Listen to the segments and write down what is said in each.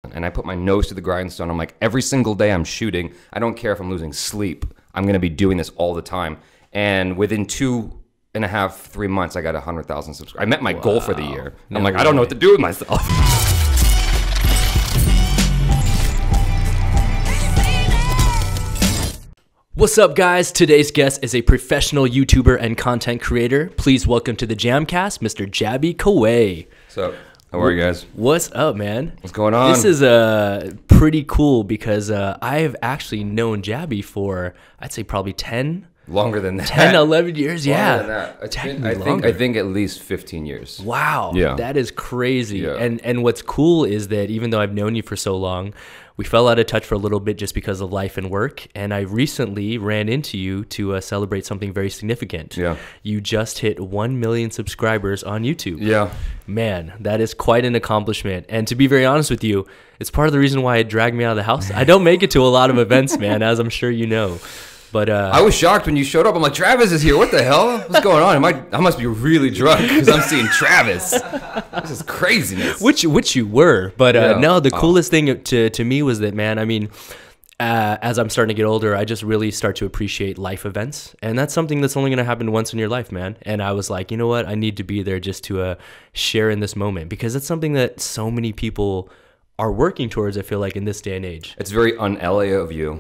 and I put my nose to the grindstone. I'm like, every single day I'm shooting. I don't care if I'm losing sleep. I'm going to be doing this all the time. And within 2.5, 3 months, I got 100,000 subscribers. I met my goal for the year. I'm like, I don't know what to do with myself. What's up, guys? Today's guest is a professional YouTuber and content creator. Please welcome to the JAMCast, Mr. Jaby Koay. So, how are you guys? What's up, man? What's going on? This is pretty cool because I have actually known Jaby for, I'd say probably 10. Longer than that. 10, 11 years, yeah. Than that. I think at least 15 years. Wow. Yeah. That is crazy. Yeah. And what's cool is that even though I've known you for so long, we fell out of touch for a little bit just because of life and work. And I recently ran into you to celebrate something very significant. Yeah. You just hit 1 million subscribers on YouTube. Yeah. Man, that is quite an accomplishment. And to be very honest with you, it's part of the reason why it dragged me out of the house. I don't make it to a lot of events, man, as I'm sure you know. But I was shocked when you showed up. I'm like, Travis is here. What the hell? What's going on? I must be really drunk because I'm seeing Travis. This is craziness. Which you were. But Yeah. no, the coolest thing to me was that, man, I mean, as I'm starting to get older, I just really start to appreciate life events. And that's something that's only going to happen once in your life, man. And I was like, you know what? I need to be there just to share in this moment because it's something that so many people are working towards, I feel like, in this day and age. It's very un-LA of you.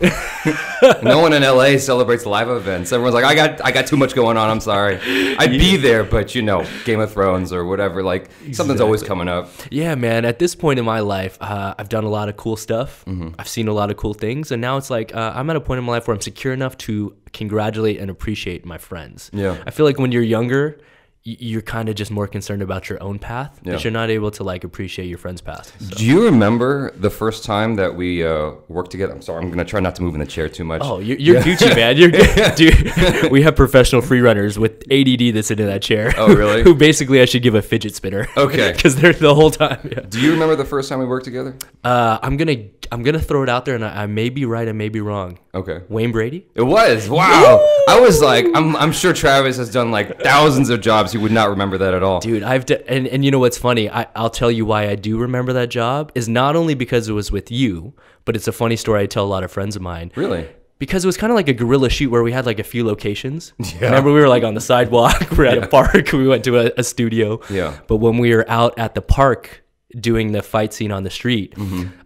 No one in LA celebrates live events. Everyone's like, I got too much going on. I'm sorry. I'd be there, but you know, Game of Thrones or whatever. Like something's always coming up. Yeah, man. At this point in my life, I've done a lot of cool stuff. I've seen a lot of cool things, and now it's like I'm at a point in my life where I'm secure enough to congratulate and appreciate my friends. Yeah. I feel like when you're younger, you're kind of just more concerned about your own path, but you're not able to like appreciate your friend's path. So. Do you remember the first time that we worked together? I'm sorry, I'm gonna try not to move in the chair too much. Oh, you're Gucci, man. You're dude. We have professional free runners with ADD that sit in that chair. Oh, really? Who basically I should give a fidget spinner. Okay. Because they're the whole time. Yeah. Do you remember the first time we worked together? I'm gonna throw it out there, and I may be right, I may be wrong. Okay. Wayne Brady. It was. Wow. I was like, I'm sure Travis has done like thousands of jobs. He would not remember that at all. Dude, and you know what's funny? I'll tell you why I do remember that job is not only because it was with you, but it's a funny story I tell a lot of friends of mine. Really? Because it was kind of like a guerrilla shoot where we had like a few locations. Yeah. Remember, we were like on the sidewalk, we were at a park, we went to a studio. Yeah. But when we were out at the park doing the fight scene on the street,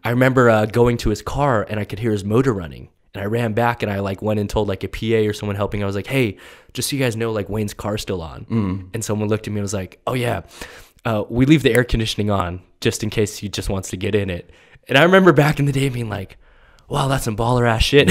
I remember going to his car and I could hear his motor running. And I ran back and I like went and told like a PA or someone helping. I was like, hey, just so you guys know, like Wayne's car's still on. And someone looked at me and was like, oh yeah, we leave the air conditioning on just in case he just wants to get in it. And I remember back in the day being like, wow, that's some baller ass shit.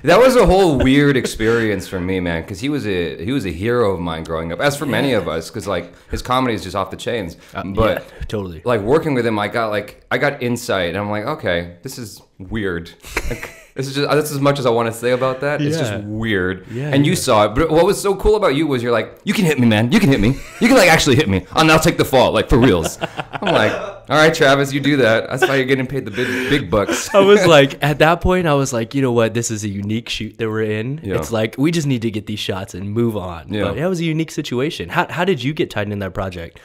That was a whole weird experience for me, man, because he was a hero of mine growing up, as for many of us, because like his comedy is just off the chains. But yeah, totally. Like working with him, I got insight, and I'm like, okay, this is weird. Like, that's as much as I want to say about that. It's just weird. Yeah, and you saw it. But what was so cool about you was you're like, you can hit me, man. You can hit me. You can like actually hit me. And I'll take the fall, like for reals. I'm like, all right, Travis, you do that. That's why you're getting paid the big bucks. I was like, at that point, I was like, you know what? This is a unique shoot that we're in. Yeah. It's like, we just need to get these shots and move on. Yeah. But that was a unique situation. How did you get tied in that project?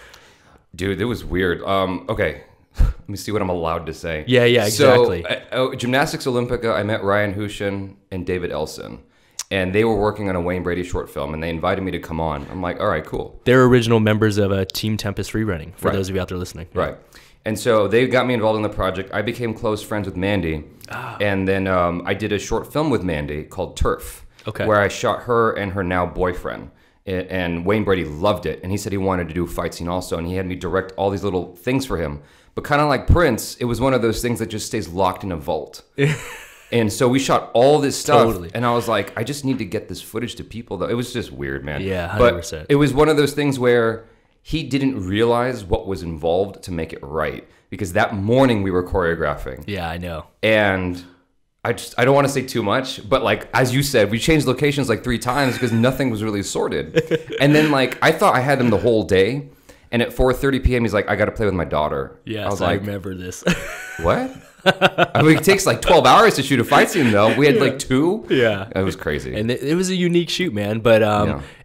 Dude, it was weird. Okay. Let me see what I'm allowed to say. Yeah, exactly. So, Gymnastics Olympica, I met Ryan Hushin and David Elson. And they were working on a Wayne Brady short film, and they invited me to come on. I'm like, all right, cool. They're original members of Team Tempest Rerunning, for those of you out there listening. Right. And so they got me involved in the project. I became close friends with Mandy. And then I did a short film with Mandy called Turf, where I shot her and her now boyfriend. And Wayne Brady loved it. And he said he wanted to do a fight scene also. And he had me direct all these little things for him. But kind of like Prince, it was one of those things that just stays locked in a vault. And so we shot all this stuff. Totally. And I was like, I just need to get this footage to people, though. It was just weird, man. Yeah, 100%. But it was one of those things where he didn't realize what was involved to make it right. Because that morning we were choreographing. Yeah, I know. And I don't want to say too much, but like, as you said, we changed locations like 3 times because nothing was really sorted. And then like, I thought I had him the whole day. And at 4:30 p.m., he's like, I got to play with my daughter. Yes, I was like, remember this. What? I mean, it takes like 12 hours to shoot a fight scene, though. We had like 2. Yeah. It was crazy. And it was a unique shoot, man. But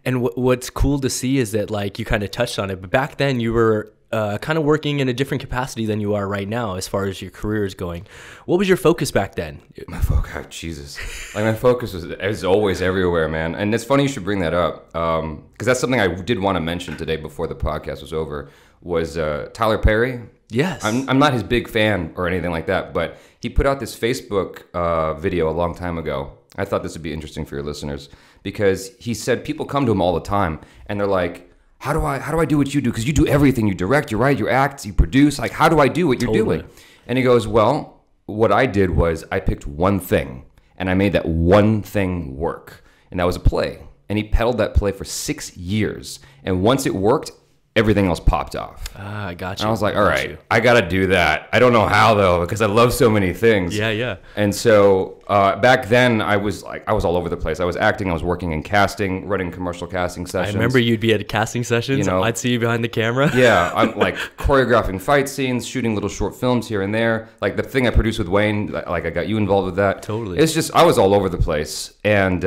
and what's cool to see is that like you kind of touched on it. But back then you were kind of working in a different capacity than you are right now as far as your career is going. What was your focus back then? My focus, Jesus. Like, my focus was always everywhere, man. And it's funny you should bring that up, because that's something I did want to mention today before the podcast was over, was Tyler Perry. Yes. I'm not his big fan or anything like that, but he put out this Facebook video a long time ago. I thought this would be interesting for your listeners, because he said people come to him all the time, and they're like, How do I do what you do? Because you do everything. You direct, you write, you act, you produce. Like, how do I do what you're doing? And he goes, well, what I did was I picked one thing, and I made that one thing work. And that was a play. And he peddled that play for 6 years. And once it worked, everything else popped off. I got you. And I was like, all right, I got to do that. I don't know how, though, because I love so many things. Yeah. And so back then, I was all over the place. I was acting. I was working in casting, running commercial casting sessions. I remember you'd be at casting sessions. You know, I'd see you behind the camera. Yeah, I'm like choreographing fight scenes, shooting little short films here and there. Like the thing I produced with Wayne, like I got you involved with that. Totally. It's just, I was all over the place. And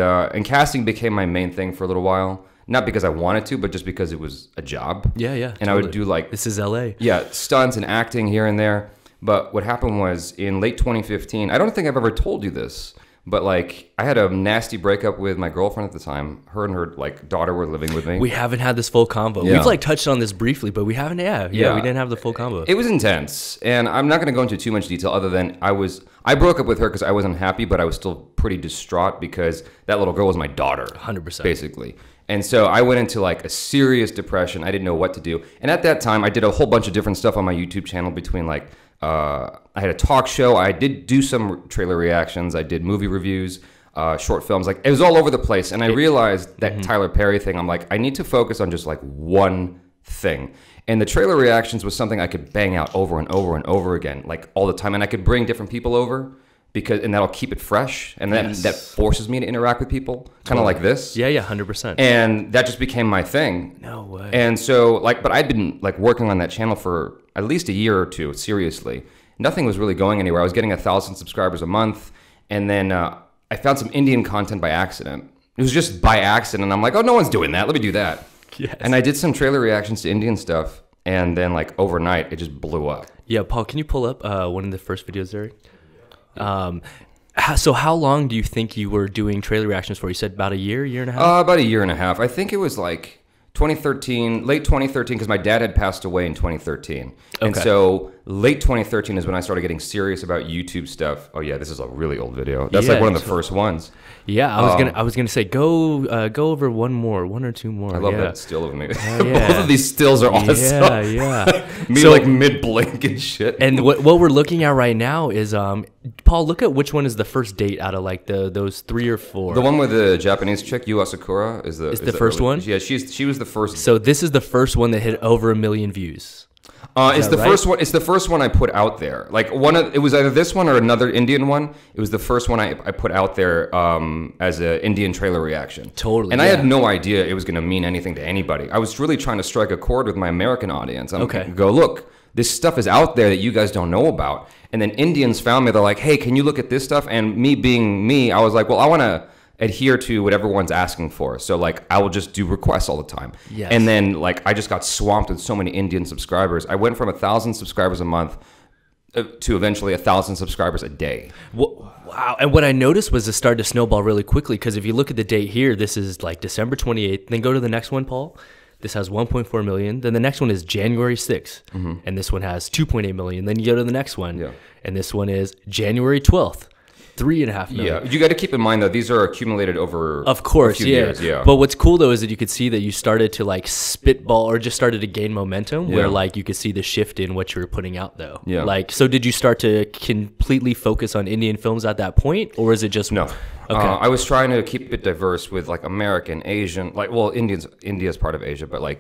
casting became my main thing for a little while. Not because I wanted to, but just because it was a job. Yeah. And totally. I would do like... This is LA. Yeah, stunts and acting here and there. But what happened was in late 2015, I don't think I've ever told you this, but like I had a nasty breakup with my girlfriend at the time. Her and her like daughter were living with me. We haven't had this full combo. Yeah. We've like touched on this briefly, but we haven't. Yeah, we didn't have the full combo. It was intense, and I'm not going to go into too much detail other than I broke up with her because I wasn't happy, but I was still pretty distraught because that little girl was my daughter. 100%. Basically. And so I went into like a serious depression. I didn't know what to do. And at that time, I did a whole bunch of different stuff on my YouTube channel between like, I had a talk show. I did do some trailer reactions. I did movie reviews, short films. Like it was all over the place. And I realized that Tyler Perry thing, I'm like, I need to focus on just like one thing. And the trailer reactions was something I could bang out over and over and over again, like all the time. And I could bring different people over. And that'll keep it fresh, and then that forces me to interact with people, kind of like this. Yeah, 100%. And that just became my thing. No way. And so, but I'd been working on that channel for at least a year or two, seriously. Nothing was really going anywhere. I was getting 1,000 subscribers a month, and then I found some Indian content by accident. It was just by accident. I'm like, oh, no one's doing that. Let me do that. Yes. And I did some trailer reactions to Indian stuff, and then overnight, it just blew up. Yeah, Paul, can you pull up one of the first videos there? So how long do you think you were doing trailer reactions for? You said about a year and a half? About a year and a half. I think it was like 2013, late 2013, because my dad had passed away in 2013. And so late 2013 is when I started getting serious about YouTube stuff. Oh yeah, this is a really old video. That's like one of the first ones. Yeah, I was gonna say go over one or two more. I love that still of me. Both of these stills are awesome. Yeah. Me so, like mid blink and shit. And what we're looking at right now is Paul, look at which one is the first date out of like those 3 or 4. The one with the Japanese chick, Yu Asakura, is the first one. Yeah, she was the first. So this is the first one that hit over 1 million views. It's the first one. It's the first one I put out there. Like it was either this one or another Indian one. It was the first one I put out there as an Indian trailer reaction. Totally. And I had no idea it was going to mean anything to anybody. I was really trying to strike a chord with my American audience. Go look, this stuff is out there that you guys don't know about. And then Indians found me. They're like, hey, can you look at this stuff? And me being me, I was like, well, I want to adhere to what everyone's asking for. So I will just do requests all the time. Yes. And then I just got swamped with so many Indian subscribers. I went from 1,000 subscribers a month to eventually 1,000 subscribers a day. Wow. And what I noticed was it started to snowball really quickly, because if you look at the date here, this is like December 28th. Then go to the next one, Paul. This has 1.4 million. Then the next one is January 6th. And this one has 2.8 million. Then you go to the next one. And this one is January 12th. 3.5 million. Yeah, you got to keep in mind though, these are accumulated over of course, a few years. Yeah. But what's cool though is that you could see that you started to spitball or just started to gain momentum where you could see the shift in what you were putting out though. Yeah. So did you start to completely focus on Indian films at that point, or is it just no? Okay. I was trying to keep it diverse with American, Asian, India's part of Asia, but I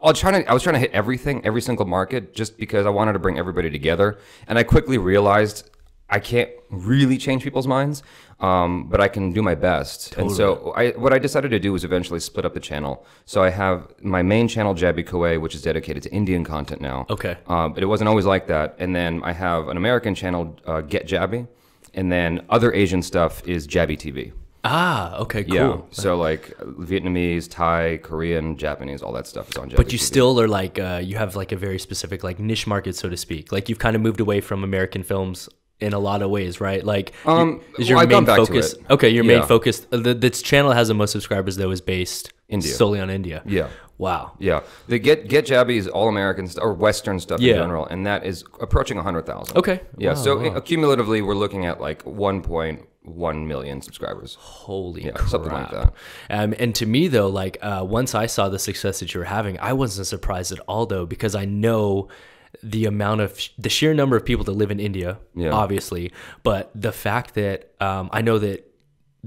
was trying to hit everything, every single market, just because I wanted to bring everybody together, and I quickly realized I can't really change people's minds, but I can do my best. Totally. And so what I decided to do was eventually split up the channel. So I have my main channel, Jaby Koay, which is dedicated to Indian content now. Okay. But it wasn't always like that. And then I have an American channel, Get Jaby. And then other Asian stuff is Jaby TV. Ah, okay, cool. Yeah, so like Vietnamese, Thai, Korean, Japanese, all that stuff is on Jaby. But you still are like, you have like a very specific like niche market, so to speak. Like you've kind of moved away from American films in a lot of ways, right? Like, is your main focus? Okay, your main focus. This channel has the most subscribers though is based solely on India. Yeah. Wow. Yeah. The Get Jaby is all American or Western stuff in general, and that is approaching 100,000. Okay. Yeah. Wow, so accumulatively, we're looking at like 1.1 million subscribers. Holy crap. Something like that. And to me though, like once I saw the success that you were having, I wasn't surprised at all though, because I know the sheer number of people that live in India, obviously, but the fact that I know that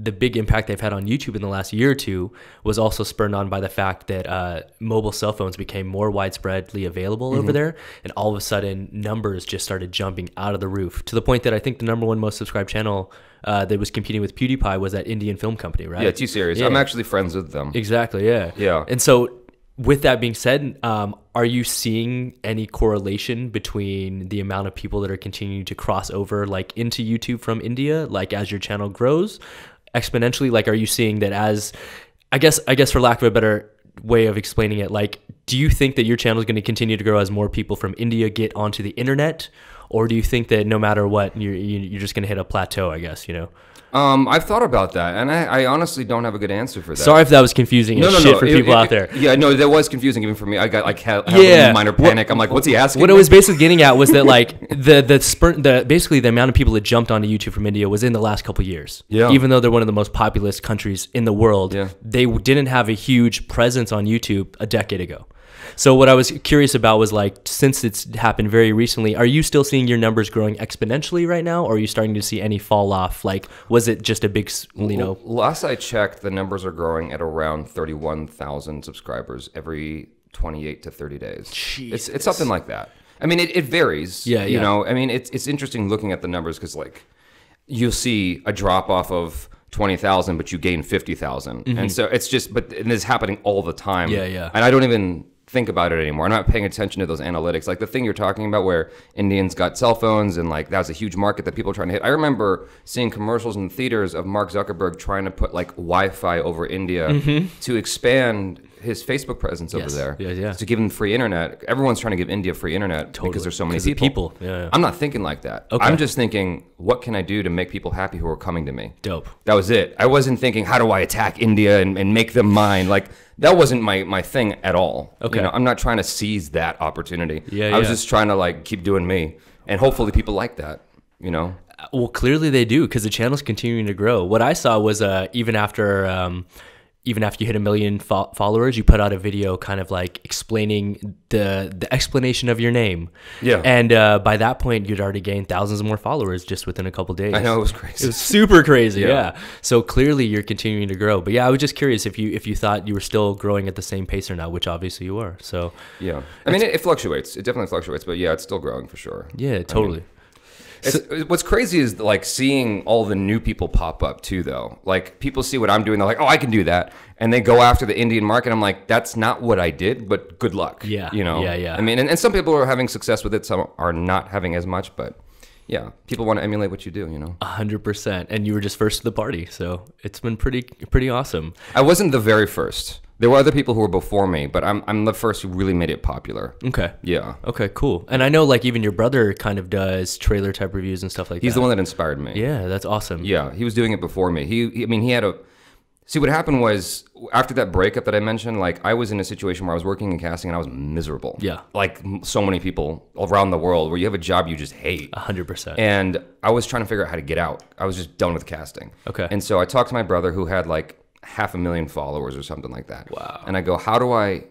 the big impact they've had on YouTube in the last year or two was also spurred on by the fact that mobile cell phones became more widespreadly available over there, and all of a sudden numbers just started jumping out of the roof to the point that I think the #1 most subscribed channel that was competing with PewDiePie was that Indian film company, right? Yeah, T-Series. I'm actually friends with them. Exactly, yeah. Yeah. And so with that being said, are you seeing any correlation between the amount of people that are continuing to cross over like into YouTube from India, like as your channel grows exponentially? Like, are you seeing that as, I guess for lack of a better way of explaining it, like, do you think that your channel is going to continue to grow as more people from India get onto the internet? Or do you think that no matter what, you're just going to hit a plateau, I guess, you know? I've thought about that, and I honestly don't have a good answer for that. Sorry if that was confusing as shit for people out there. Yeah, no, that was confusing even for me. I got like a minor panic. I'm like, what's he asking? What I was basically getting at was that like basically the amount of people that jumped onto YouTube from India was in the last couple of years. Yeah. Even though they're one of the most populous countries in the world, they didn't have a huge presence on YouTube a decade ago. So what I was curious about was like, since it's happened very recently, are you still seeing your numbers growing exponentially right now, or are you starting to see any fall off? Like, was it just a big, you know? Last I checked, the numbers are growing at around 31,000 subscribers every 28 to 30 days. Jesus. It's something like that. I mean, it varies. Yeah, you know, I mean, it's interesting looking at the numbers because like you'll see a drop off of 20,000, but you gain 50,000. And so it's just, and it's happening all the time. Yeah. And I don't even think about it anymore. I'm not paying attention to those analytics. Like the thing you're talking about where Indians got cell phones and like that was a huge market that people are trying to hit. I remember seeing commercials in theaters of Mark Zuckerberg trying to put like Wi-Fi over India to expand his Facebook presence over there. To give them free internet. Everyone's trying to give India free internet because there's so many people. I'm not thinking like that. I'm just thinking, what can I do to make people happy who are coming to me? Dope. That was it. I wasn't thinking, how do I attack India and make them mine? Like that wasn't my thing at all. Okay. You know, I'm not trying to seize that opportunity. I was just trying to like keep doing me, and hopefully people like that. You know. Well, clearly they do because the channel's continuing to grow. What I saw was even after you hit 1 million followers, you put out a video kind of like explaining the explanation of your name. Yeah. And by that point, you'd already gained thousands more followers just within a couple days. I know, it was crazy. It was super crazy, yeah. So clearly you're continuing to grow. But yeah, I was just curious if you thought you were still growing at the same pace or not, which obviously you are. So yeah. I mean, it fluctuates. It definitely fluctuates. But yeah, it's still growing for sure. Yeah, totally. What's crazy is like seeing all the new people pop up too, though. Like people see what I'm doing, they're like, "Oh, I can do that," and they go after the Indian market. I'm like, "That's not what I did, but good luck." Yeah, you know. Yeah. I mean, and some people are having success with it, some are not having as much, but yeah, people want to emulate what you do, you know. 100%, and you were just first to the party, so it's been pretty awesome. I wasn't the very first. There were other people who were before me, but I'm the first who really made it popular. Okay. Yeah. Okay, cool. And I know like even your brother kind of does trailer type reviews and stuff like that. He's the one that inspired me. Yeah, that's awesome. Yeah, he was doing it before me. He had a... See, what happened was, after that breakup that I mentioned, like, I was in a situation where I was working in casting and I was miserable. Yeah. Like so many people around the world where you have a job you just hate. 100%. And I was trying to figure out how to get out. I was just done with casting. Okay. And so I talked to my brother who had like 500,000 followers or something like that. Wow. And I go, how do I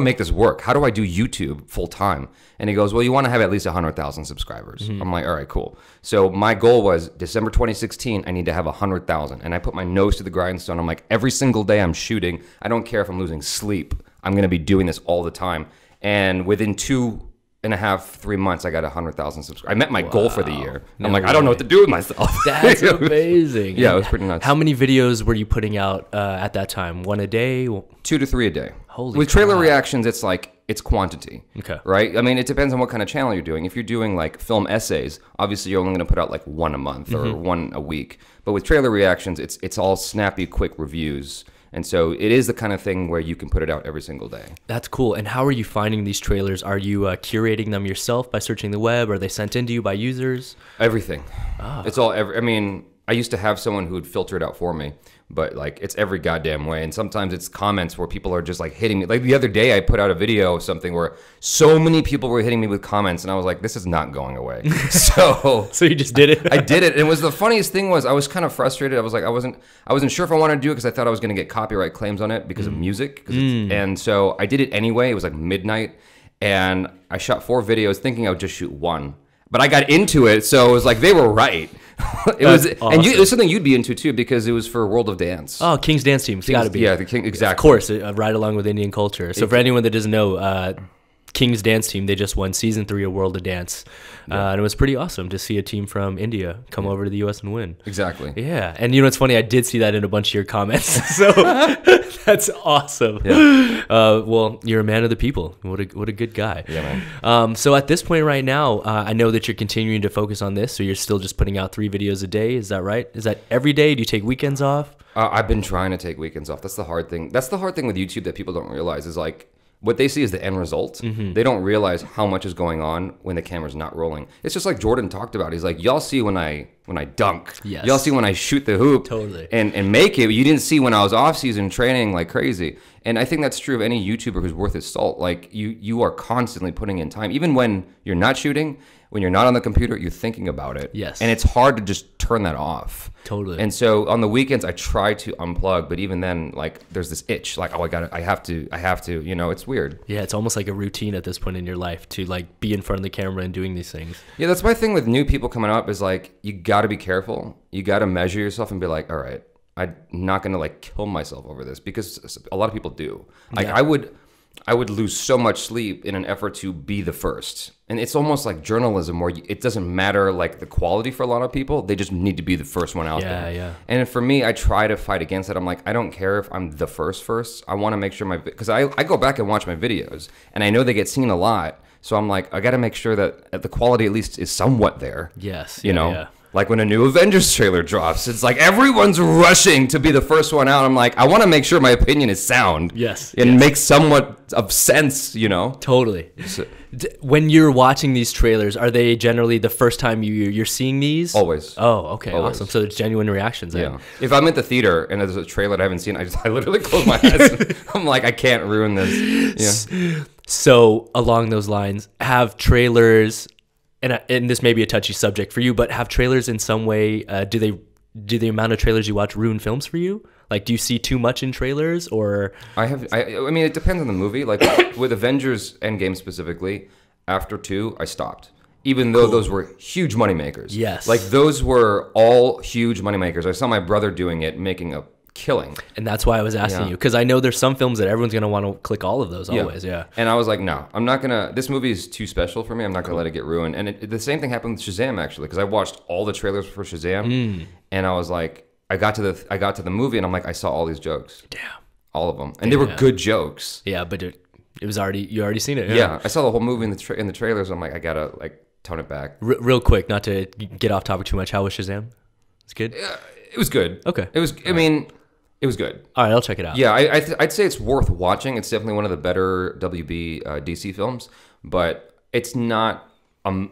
make this work? How do I do YouTube full time? And he goes, well, you want to have at least 100,000 subscribers. I'm like, all right, cool. So my goal was December 2016, I need to have 100,000. And I put my nose to the grindstone. I'm like, every single day I'm shooting. I don't care if I'm losing sleep. I'm going to be doing this all the time. And within 2.5, 3 months, I got 100,000 subscribers. I met my goal for the year. I'm like, I don't know what to do with myself. That's amazing. Yeah, it was pretty nuts. How many videos were you putting out at that time? 1 a day? 2 to 3 a day. Holy With trailer reactions, it's like it's quantity. Okay. Right? I mean, it depends on what kind of channel you're doing. If you're doing like film essays, obviously you're only going to put out like one a month or one a week. But with trailer reactions, it's all snappy, quick reviews. And so it is the kind of thing where you can put it out every single day. That's cool. And how are you finding these trailers? Are you curating them yourself by searching the web? Are they sent in to you by users? Everything. It's all, I mean, I used to have someone who would filter it out for me, but like it's every goddamn way. And sometimes it's comments where people are just like hitting me. Like the other day I put out a video of something where so many people were hitting me with comments and I was like, this is not going away. So you just did it? I did it. And it was the funniest thing was I was kind of frustrated. I was like, I wasn't sure if I wanted to do it because I thought I was going to get copyright claims on it because of music. And so I did it anyway. It was like midnight and I shot 4 videos thinking I would just shoot 1. But I got into it, so it was like they were right. It was, awesome. And it was something you'd be into too because it was for World of Dance. Oh, King's Dance Team, it's got to be. Yeah, the King, exactly. Of course, right along with Indian culture. So for anyone that doesn't know, King's Dance Team, they just won season 3 of World of Dance, and it was pretty awesome to see a team from India come over to the U.S. and win. Exactly. Yeah, and you know what's funny? I did see that in a bunch of your comments, so that's awesome. Yeah. Well, you're a man of the people. What a good guy. Yeah, man. So at this point right now, I know that you're continuing to focus on this, so you're still just putting out 3 videos a day. Is that right? Is that every day? Do you take weekends off? I've been trying to take weekends off. That's the hard thing. That's the hard thing with YouTube that people don't realize is like, what they see is the end result. They don't realize how much is going on when the camera's not rolling. It's just like Jordan talked about. He's like, y'all see when I dunk. Yes. Y'all see when I shoot the hoop. Totally. And make it. You didn't see when I was off season training like crazy. And I think that's true of any YouTuber who's worth his salt. Like you are constantly putting in time. Even when you're not shooting, when you're not on the computer, you're thinking about it. Yes. And it's hard to just turn that off. Totally. And so on the weekends, I try to unplug, but even then, like, there's this itch, like, oh, I have to, you know, it's weird. Yeah, it's almost like a routine at this point in your life to, like, be in front of the camera and doing these things. Yeah, that's my thing with new people coming up is, like, you got to be careful. You got to measure yourself and be like, all right, I'm not going to, like, kill myself over this because a lot of people do. Like, yeah. I would lose so much sleep in an effort to be the first. And it's almost like journalism where it doesn't matter like the quality for a lot of people. They just need to be the first one out there. Yeah. And for me, I try to fight against it. I'm like, I don't care if I'm the first. I want to make sure because I go back and watch my videos and I know they get seen a lot. So I'm like, I got to make sure that the quality at least is somewhat there. Yes. You know? Yeah. Like when a new Avengers trailer drops, it's like everyone's rushing to be the first one out. I'm like, I want to make sure my opinion is sound. Yes. And makes somewhat of sense, you know? Totally. So, when you're watching these trailers, are they generally the first time you're seeing these? Always. Oh, okay. Always. Awesome. So it's genuine reactions then. Yeah. If I'm at the theater and there's a trailer that I haven't seen, I literally close my eyes. I'm like, I can't ruin this. Yeah. So along those lines, have trailers... And this may be a touchy subject for you, but have trailers in some way, do the amount of trailers you watch ruin films for you? Like, do you see too much in trailers or? I mean, it depends on the movie. Like with Avengers Endgame specifically, after 2, I stopped. Even though those were huge moneymakers. Yes. Like those were all huge moneymakers. I saw my brother doing it, making a killing. And that's why I was asking you, because I know there's some films that everyone's going to want to click all of those always, yeah. And I was like, no, I'm not going to, this movie is too special for me. I'm not going to let it get ruined. And the same thing happened with Shazam, actually, because I watched all the trailers for Shazam, and I was like, I got to the movie, and I'm like, I saw all these jokes. Damn. All of them. And they were good jokes. Yeah, but it was already, you already seen it. Yeah, I saw the whole movie in the trailers, I'm like, I got to, like, tone it back. Real quick, not to get off topic too much, how was Shazam? It's good? Yeah, it was good. Okay. It was, I mean... It was good. All right, I'll check it out. Yeah, I'd say it's worth watching. It's definitely one of the better WB DC films, but it's not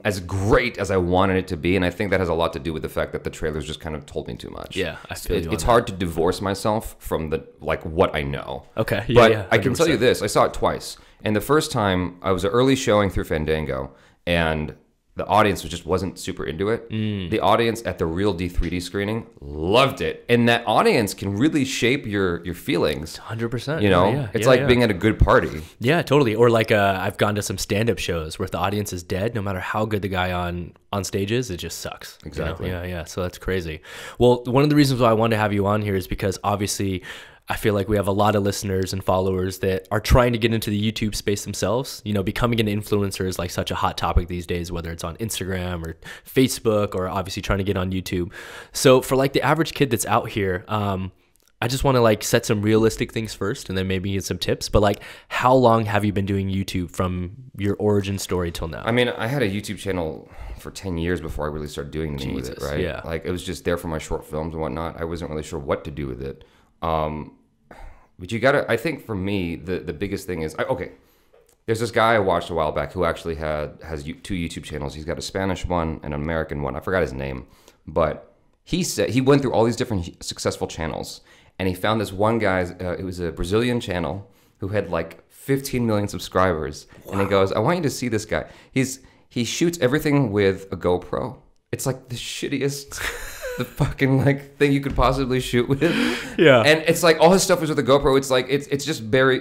as great as I wanted it to be, and I think that has a lot to do with the fact that the trailers just kind of told me too much. Yeah, I feel you on it's hard to divorce myself from what I know. Okay, but I can tell you this: I saw it twice, and the first time I was an early showing through Fandango, and the audience wasn't super into it. The audience at the real D3D screening loved it. And that audience can really shape your feelings. 100%. You know? It's like being at a good party. Yeah, totally. Or like I've gone to some stand-up shows where if the audience is dead, no matter how good the guy on stage is, it just sucks. Exactly. You know? Yeah. So that's crazy. Well, one of the reasons why I wanted to have you on here is because obviously I feel like we have a lot of listeners and followers that are trying to get into the YouTube space themselves. You know, becoming an influencer is like such a hot topic these days, whether it's on Instagram or Facebook or obviously trying to get on YouTube. So for like the average kid that's out here, I just want to like set some realistic things first and then maybe get some tips. But like, how long have you been doing YouTube from your origin story till now? I mean, I had a YouTube channel for 10 years before I really started doing anything with it, right? Yeah. Like, it was just there for my short films and whatnot. I wasn't really sure what to do with it. But you gotta, I think for me, the biggest thing is, okay, there's this guy I watched a while back who actually has 2 YouTube channels. He's got a Spanish one and an American one. I forgot his name, but he said he went through all these different successful channels, and he found this one guy's, it was a Brazilian channel who had like 15 million subscribers. Wow. And he goes, I want you to see this guy. He shoots everything with a GoPro. It's like the shittiest, the fucking like thing you could possibly shoot with. Yeah. And it's like all his stuff is with a GoPro. It's like, it's just very,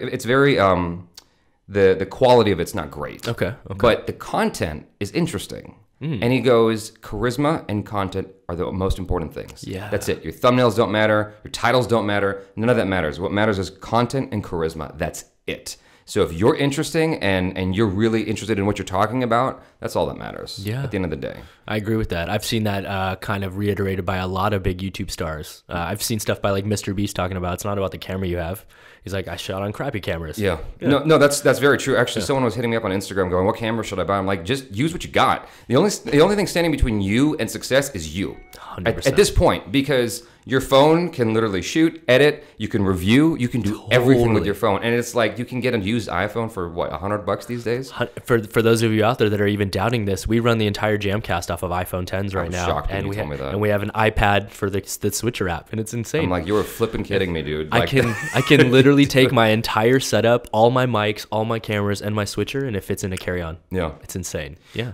the quality of it's not great. Okay. But the content is interesting. And he goes, charisma and content are the most important things. Yeah. That's it. Your thumbnails don't matter. Your titles don't matter. None of that matters. What matters is content and charisma. That's it. So if you're interesting and you're really interested in what you're talking about, that's all that matters at the end of the day. I agree with that. I've seen that kind of reiterated by a lot of big YouTube stars. I've seen stuff by like Mr. Beast talking about it's not about the camera you have. He's like, I shot on crappy cameras. Yeah. No, that's very true. Actually, someone was hitting me up on Instagram going, what camera should I buy? I'm like, just use what you got. The only thing standing between you and success is you. 100%. At this point, because your phone can literally shoot, edit, you can review, you can do everything with your phone. And it's like, you can get a used iPhone for what, $100 these days? For those of you out there that are even doubting this, we run the entire JAMCast off of iPhone 10s right now. Shocked and when you told me that. And we have an iPad for the Switcher app, and it's insane. I'm like, you were flipping kidding me, dude. Like, I can literally take my entire setup, all my mics, all my cameras, and my Switcher, and it fits in a carry-on. Yeah. It's insane. Yeah.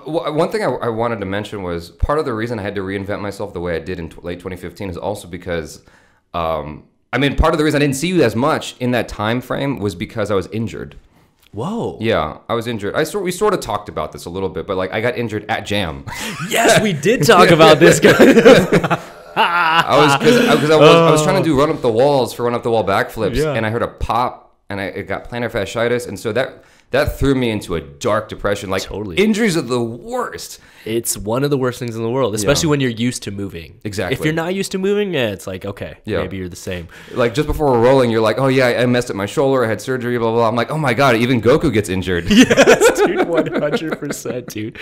One thing I wanted to mention was part of the reason I had to reinvent myself the way I did in late 2015 is also because, part of the reason I didn't see you as much in that time frame was because I was injured. Whoa. Yeah, I was injured. We sort of talked about this a little bit, but like I got injured at Jam. Yes, we did talk about this guy. I was trying to do run up the walls backflips, and I heard a pop, and I got plantar fasciitis, and so that threw me into a dark depression. Like, totally. Injuries are the worst. It's one of the worst things in the world, especially when you're used to moving. Exactly. If you're not used to moving, it's like, okay, maybe you're the same. Like, just before we're rolling, you're like, oh, yeah, I messed up my shoulder. I had surgery, blah, blah, blah. I'm like, oh, my God, even Goku gets injured. Yes, dude, 100%, dude.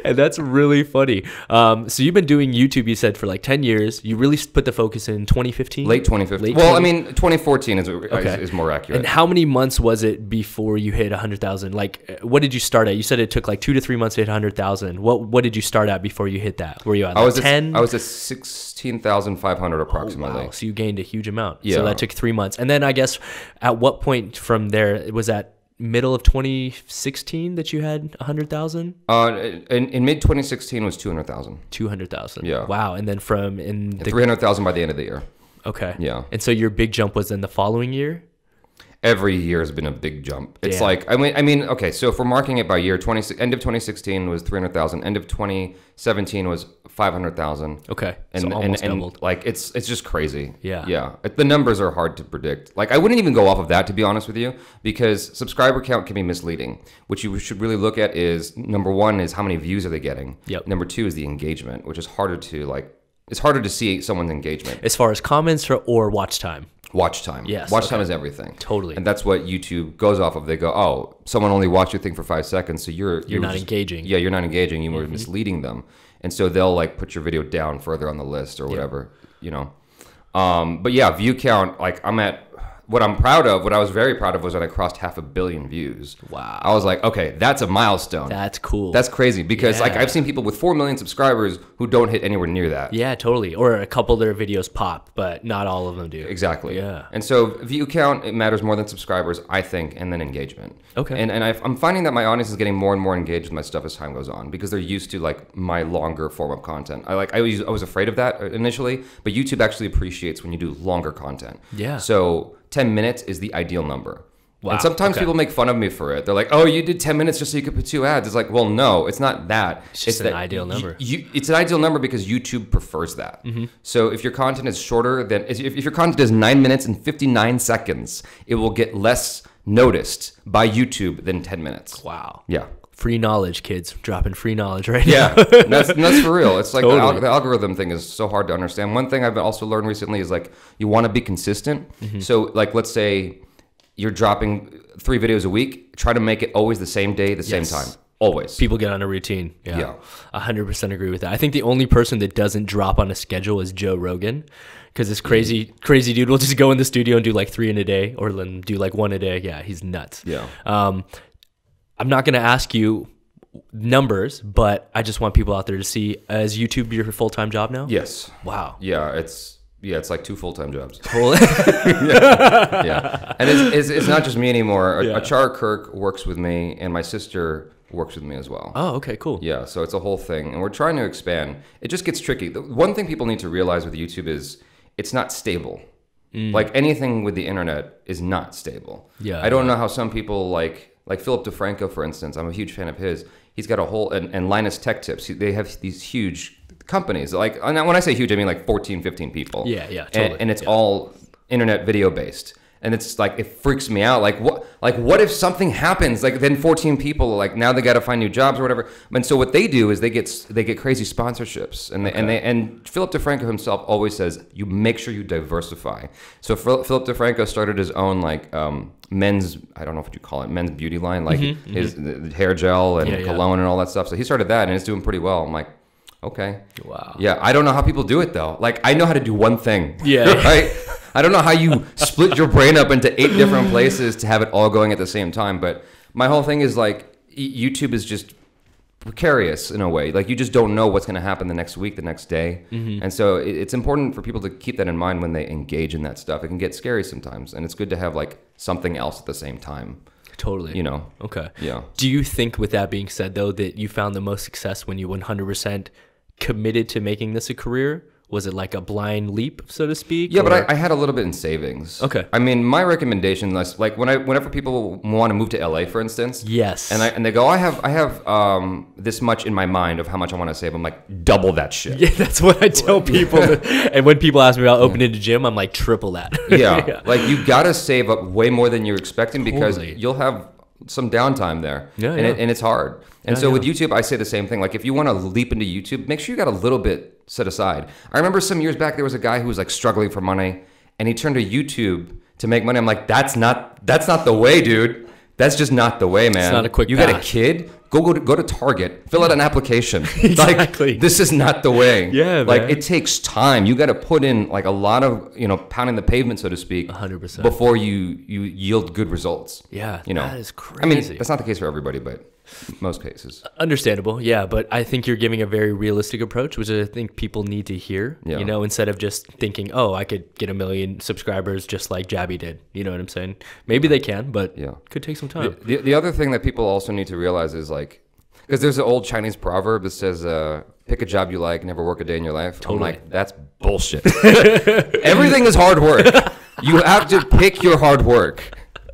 And that's really funny. So you've been doing YouTube, you said, for like 10 years. You really put the focus in 2015? Late 2015. 2014 is more accurate. And how many months was it before you hit 100,000? Like, what did you start at? You said it took like 2 to 3 months to hit 100,000. What did you start at before you hit that? Were you at 10? I was at 16,500 approximately. Oh, wow. So you gained a huge amount. Yeah. So that took 3 months. And then I guess at what point from there, was that middle of 2016 that you had 100,000? In mid 2016 was 200,000. 200,000. Yeah. Wow. And then 300,000 by the end of the year. Okay. Yeah. And so your big jump was in the following year? Every year has been a big jump. It's like, okay, so if we're marking it by year, end of 2016 was 300,000. End of 2017 was 500,000. Okay, so almost doubled. Like, it's just crazy. Yeah. Yeah. The numbers are hard to predict. Like, I wouldn't even go off of that, to be honest with you, because subscriber count can be misleading. What you should really look at is, number one is how many views are they getting? Yep. Number two is the engagement, which is harder to, it's harder to see someone's engagement. As far as comments or watch time? Watch time. Yes. Watch time is everything. Totally. And that's what YouTube goes off of. They go, oh, someone only watched your thing for 5 seconds, so you're not engaging. Yeah, you're not engaging. You were misleading them. And so they'll put your video down further on the list or whatever, But yeah, view count, what I was very proud of was when I crossed 500 million views. Wow. I was like, okay, that's a milestone. That's cool. That's crazy because I've seen people with 4 million subscribers who don't hit anywhere near that. Yeah, totally. Or a couple of their videos pop, but not all of them do. Exactly. Yeah. And so view count, it matters more than subscribers, I think, and then engagement. Okay. And I'm finding that my audience is getting more and more engaged with my stuff as time goes on because they're used to my longer form of content. I was afraid of that initially, but YouTube actually appreciates when you do longer content. Yeah. So 10 minutes is the ideal number. Wow. And sometimes people make fun of me for it. They're like, oh, you did 10 minutes just so you could put 2 ads. It's like, well, no, it's not that. It's just an ideal number. It's an ideal number because YouTube prefers that. Mm-hmm. So if your content is shorter than, if your content is 9 minutes and 59 seconds, it will get less noticed by YouTube than 10 minutes. Wow. Yeah. Free knowledge, kids. Dropping free knowledge right now. Yeah, that's for real. It's like totally. the algorithm thing is so hard to understand. One thing I've also learned recently is like you want to be consistent. So like let's say you're dropping 3 videos a week, try to make it always the same day, the same time. Always. People get on a routine. Yeah. 100% agree with that. I think the only person that doesn't drop on a schedule is Joe Rogan, because this crazy dude will just go in the studio and do like 3 in a day, or then do like 1 a day. Yeah, he's nuts. Yeah. I'm not going to ask you numbers, but I just want people out there to see, is YouTube your full-time job now? Yes. Wow. Yeah, it's like 2 full-time jobs. yeah. Yeah. And it's not just me anymore. Achara Kirk works with me, and my sister works with me as well. Oh, okay, cool. Yeah, so it's a whole thing, and we're trying to expand. It just gets tricky. The one thing people need to realize with YouTube is it's not stable. Like anything with the internet is not stable. Yeah. I don't know how some people like Philip DeFranco, for instance. I'm a huge fan of his. He's got a whole, and Linus Tech Tips. They have these huge companies. Like, when I say huge, I mean like 14, 15 people. Yeah, totally. And it's all internet video based. And it's like, it freaks me out. Like what if something happens? Like then 14 people, like now they got to find new jobs or whatever. And so what they do is they get crazy sponsorships. And Philip DeFranco himself always says, you make sure you diversify. So Philip DeFranco started his own like men's, I don't know what you call it, men's beauty line, like his hair gel and cologne and all that stuff. So he started that, and it's doing pretty well. I'm like, okay. Wow. Yeah, I don't know how people do it though. Like I know how to do one thing. Yeah. Right? I don't know how you split your brain up into 8 different places to have it all going at the same time. But my whole thing is like YouTube is just precarious in a way. Like you just don't know what's going to happen the next week, the next day. And so it's important for people to keep that in mind when they engage in that stuff. It can get scary sometimes. And it's good to have like something else at the same time. Totally. You know? Okay. Yeah. Do you think, with that being said, though, that you found the most success when you 100% committed to making this a career? Was it like a blind leap, so to speak? Yeah, but I had a little bit in savings. Okay. I mean, my recommendation is like whenever people want to move to LA, for instance. Yes. And they go, I have this much in my mind of how much I want to save. I'm like, double that shit. Yeah, that's what I tell people. And when people ask me about opening a gym, I'm like, triple that. Yeah. Like you gotta save up way more than you're expecting, because you'll have some downtime there. And it's hard. And so with YouTube, I say the same thing. Like if you want to leap into YouTube, make sure you got a little bit set aside. I remember some years back, there was a guy who was like struggling for money, and he turned to YouTube to make money. I'm like, that's not the way, dude. That's just not the way, man. It's not a quick You path. got a kid? Go to Target, fill out an application. Exactly. Like, this is not the way. Yeah, like man. it takes time. You got to put in like a lot of, pounding the pavement, so to speak, 100%, before you yield good results. Yeah, that is crazy. I mean, that's not the case for everybody, but most cases. Understandable, yeah, but I think you're giving a very realistic approach, which I think people need to hear. Yeah. Instead of just thinking, oh, I could get 1 million subscribers just like Jaby did. You know what I'm saying? Maybe they can, but could take some time. The other thing that people also need to realize is like, because there's an old Chinese proverb that says, pick a job you like, never work a day in your life. Totally. I'm like, that's bullshit. Everything is hard work. You have to pick your hard work.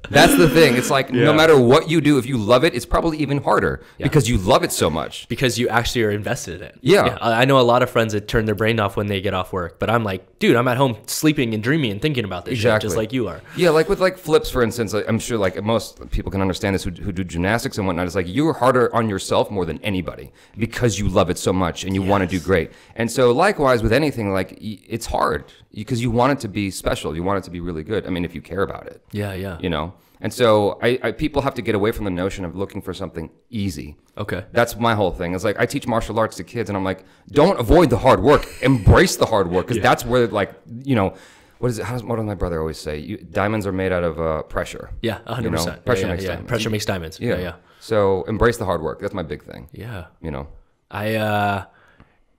That's the thing. It's like no matter what you do, if you love it, it's probably even harder because you love it so much. Because you actually are invested in it. Yeah. I know a lot of friends that turn their brain off when they get off work, but I'm like, dude, I'm at home sleeping and dreaming and thinking about this shit, just like you are. Yeah, like with like flips, for instance, I'm sure like most people can understand this who do gymnastics and whatnot. It's like you're harder on yourself more than anybody because you love it so much and you want to do great. And so likewise with anything, like it's hard because you want it to be special. You want it to be really good. I mean, if you care about it. Yeah. And so people have to get away from the notion of looking for something easy. Okay. That's my whole thing. It's like I teach martial arts to kids, and I'm like, don't avoid the hard work. Embrace the hard work, because that's where, like, what is it? What does my brother always say? Diamonds are made out of pressure. Yeah, 100%. Pressure makes diamonds. Pressure makes diamonds. Yeah. So embrace the hard work. That's my big thing. Yeah.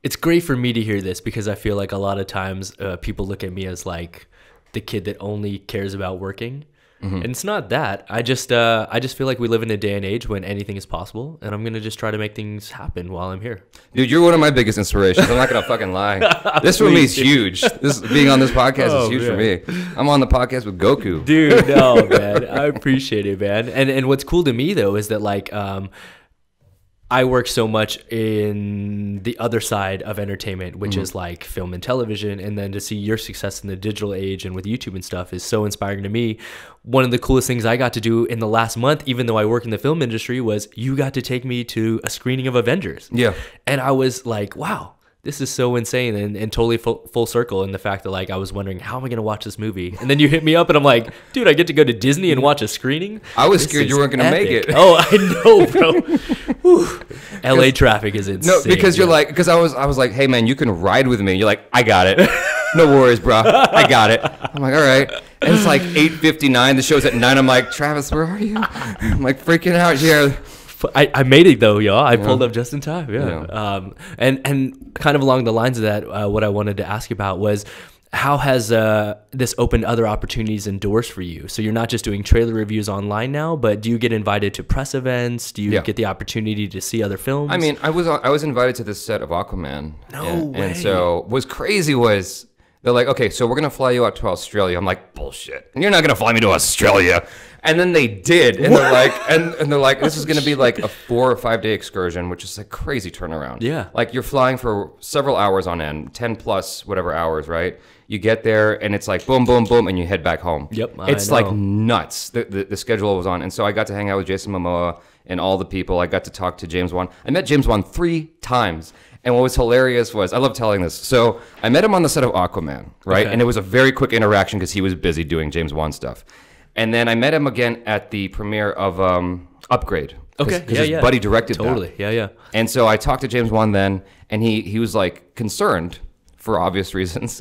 It's great for me to hear this, because I feel like a lot of times people look at me as like the kid that only cares about working. And it's not that. I just feel like we live in a day and age when anything is possible, and I'm gonna just try to make things happen while I'm here. Dude, you're one of my biggest inspirations. I'm not gonna fucking lie. This for me is huge. Being on this podcast is huge for me. I'm on the podcast with Goku. Dude, no, man. I appreciate it, man. And what's cool to me though is that like I work so much in the other side of entertainment, which is like film and television. And then to see your success in the digital age and with YouTube and stuff is so inspiring to me. One of the coolest things I got to do in the last month, even though I work in the film industry, was you got to take me to a screening of Avengers. Yeah. And I was like, wow, this is so insane and totally full circle in the fact that like I was wondering, how am I going to watch this movie? And then you hit me up and I'm like, dude, I get to go to Disney and watch a screening? I was scared you weren't going to make it. Oh, I know, bro. LA traffic is insane. No, because you're like, because I was like, hey man, you can ride with me. You're like, I got it. No worries, bro. I got it. I'm like, all right. And it's like 8:59. The show's at 9. I'm like, Travis, where are you? I'm like freaking out here. I made it though, y'all. I pulled up just in time. Yeah. And kind of along the lines of that, what I wanted to ask you about was, how has this opened other opportunities and doors for you? So you're not just doing trailer reviews online now, but do you get invited to press events? Do you get the opportunity to see other films? I mean, I was invited to this set of Aquaman. No way. And so what was crazy was they're like, okay, so we're going to fly you out to Australia. I'm like, bullshit. You're not going to fly me to Australia. And then they did. And they're like, and they're like, this is going to be like a 4 or 5 day excursion, which is a crazy turnaround. Yeah. Like you're flying for several hours on end, 10 plus whatever hours, right? You get there and it's like boom, boom, boom, and you head back home. Yep. It's like nuts. The schedule was on. And so I got to hang out with Jason Momoa and all the people. I got to talk to James Wan. I met James Wan 3 times. And what was hilarious was, I love telling this. So I met him on the set of Aquaman, right? Okay. And it was a very quick interaction because he was busy doing James Wan stuff. And then I met him again at the premiere of Upgrade. Okay. Because his buddy directed that. Totally. Yeah. And so I talked to James Wan then, and he was like concerned for obvious reasons.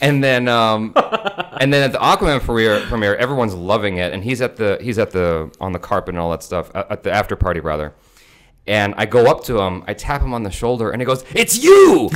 And then at the Aquaman premiere, everyone's loving it, and he's on the carpet and all that stuff at the after party rather. And I go up to him, I tap him on the shoulder, and he goes, "It's you!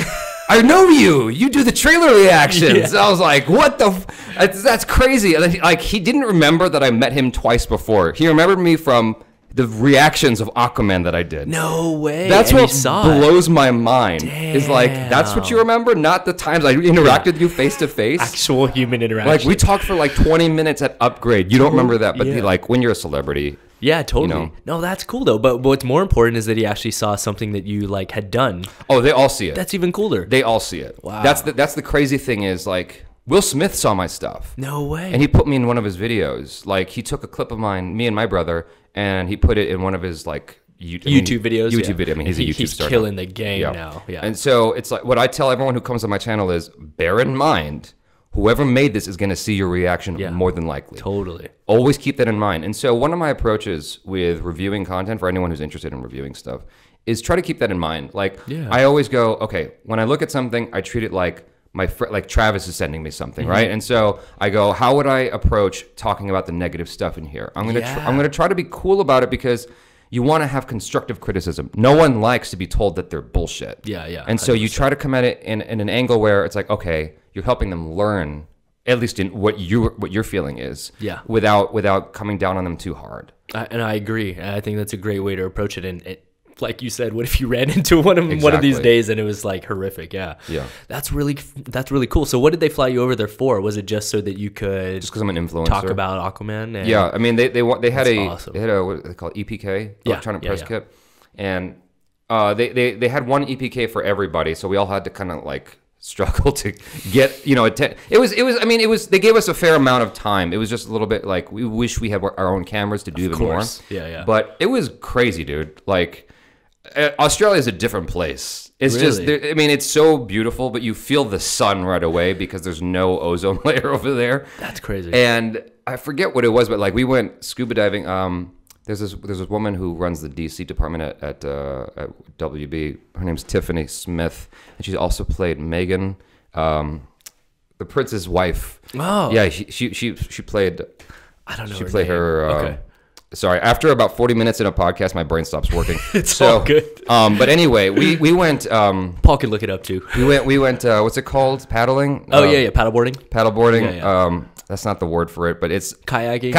I know you! You do the trailer reactions!" Yeah. I was like, what the that's crazy. And then he didn't remember that I met him twice before. He remembered me from the reactions of Aquaman that I did. No way. That's what blows my mind. Damn. Is like, that's what you remember? Not the times I interacted with you face to face? Actual human interaction. Like, we talked for like 20 minutes at Upgrade. You don't remember that, but like, when you're a celebrity... Yeah, totally. You know. No, that's cool though. But what's more important is that he actually saw something that you like had done. Oh, they all see it. That's even cooler. They all see it. Wow. That's the crazy thing is like Will Smith saw my stuff. No way. And he put me in one of his videos. Like he took a clip of mine, me and my brother, and he put it in one of his like YouTube videos. YouTube video. I mean, he's a YouTube star. He's killing the game now. Yeah. And so it's like what I tell everyone who comes on my channel is bear in mind. Whoever made this is going to see your reaction more than likely. Totally. Always keep that in mind. And so one of my approaches with reviewing content for anyone who's interested in reviewing stuff is try to keep that in mind. Like I always go, okay, when I look at something, I treat it like like Travis is sending me something, right? And so I go, how would I approach talking about the negative stuff in here? I'm going to try to be cool about it because you want to have constructive criticism. No one likes to be told that they're bullshit. Yeah. And so 100%. You try to come at it in an angle where it's like, okay, you're helping them learn, at least in what your feeling is, without coming down on them too hard. And I agree. I think that's a great way to approach it. And like you said, what if you ran into one of these days and it was like horrific? Yeah. That's really cool. So what did they fly you over there for? Was it just so that you could just because I'm an influencer talk about Aquaman? And I mean they had awesome. They had a what they call EPK, electronic press kit, and they had one EPK for everybody, so we all had to kind of like struggle to get it was they gave us a fair amount of time. It was just a little bit like we wish we had our own cameras to do even more. But it was crazy, dude. Like Australia is a different place. It's just it's so beautiful, but you feel the sun right away because there's no ozone layer over there. That's crazy. And I forget what it was, but like we went scuba diving. There's this woman who runs the DC department at WB. Her name's Tiffany Smith, and she's also played Megan, the prince's wife. Oh, yeah, she played. I don't know. She played her. Okay. Sorry, after about 40 minutes in a podcast, my brain stops working. It's all good. But anyway, we went. Paul can look it up too. We went. What's it called? Paddling. Oh yeah, paddleboarding. Paddleboarding. Yeah. That's not the word for it, but it's kayaking.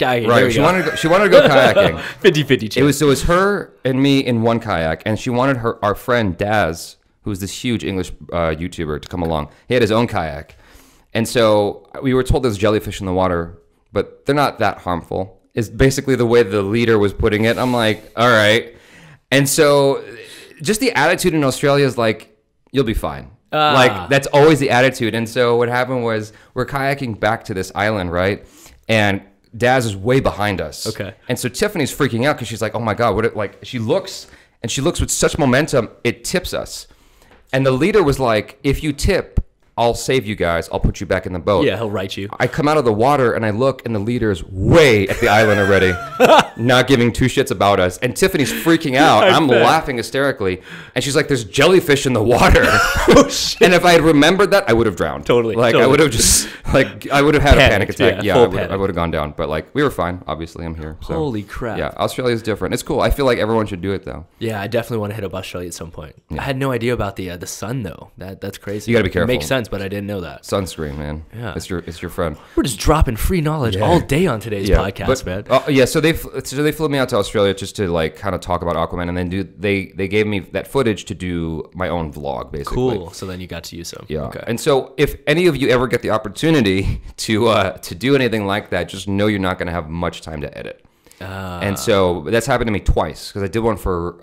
Right. She wanted to go kayaking. 50-50 chance. It was her and me in one kayak, and she wanted our friend Daz, who's this huge English YouTuber, to come along. He had his own kayak, and so we were told there's jellyfish in the water, but they're not that harmful. Is basically the way the leader was putting it. I'm like, all right. And so just the attitude in Australia is like, you'll be fine. Like, that's always the attitude. And so what happened was we're kayaking back to this island, right? And Daz is way behind us. Okay. And so Tiffany's freaking out because she's like, oh my God, she looks with such momentum, it tips us. And the leader was like, if you tip, I'll save you guys. I'll put you back in the boat. Yeah, he'll right you. I come out of the water and I look, and the leader's way at the island already, not giving two shits about us. And Tiffany's freaking out. I'm laughing hysterically. And she's like, there's jellyfish in the water. Oh, shit. And if I had remembered that, I would have drowned. Totally. Like, totally. I would have just, like, I would have had a panic attack. Yeah, I would have gone down. But, like, we were fine. Obviously, I'm here. So. Holy crap. Yeah, Australia's different. It's cool. I feel like everyone should do it, though. Yeah, I definitely want to hit up Australia at some point. Yeah. I had no idea about the sun, though. That's crazy. You got to be careful. It makes sense, but I didn't know that. Sunscreen, man. Yeah, it's your friend. We're just dropping free knowledge all day on today's podcast, man. So they flew me out to Australia just to like kind of talk about Aquaman, and then they gave me that footage to do my own vlog, basically. Cool. So then you got to use them. Yeah. Okay. And so if any of you ever get the opportunity to do anything like that, just know you're not going to have much time to edit. And so that's happened to me twice, because I did one for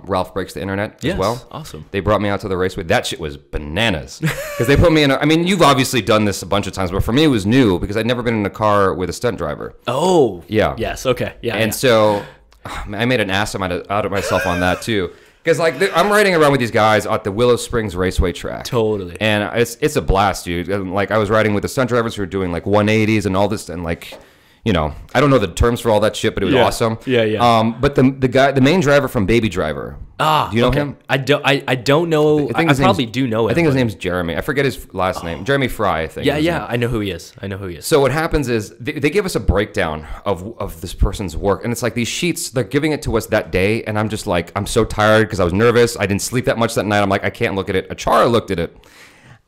Ralph Breaks the Internet as well. Awesome. They brought me out to the raceway. That shit was bananas, because they put me in I mean, you've obviously done this a bunch of times, but for me it was new because I'd never been in a car with a stunt driver. Oh. Yeah. Yes. Okay. Yeah. And so I made an ass out of myself on that too. Because like I'm riding around with these guys at the Willow Springs Raceway track. Totally. And it's a blast, dude. And like I was riding with the stunt drivers who were doing like 180s and all this, and like, you know, I don't know the terms for all that shit, but it was awesome. Yeah. But the main driver from Baby Driver. Do you know him? I don't know. I probably do know him. I think his name's Jeremy. I forget his last name. Jeremy Fry, I think. Yeah. I know who he is. So what happens is they give us a breakdown of this person's work, and it's like these sheets, they're giving it to us that day, and I'm just like, I'm so tired because I was nervous. I didn't sleep that much that night. I'm like, I can't look at it. Achara looked at it.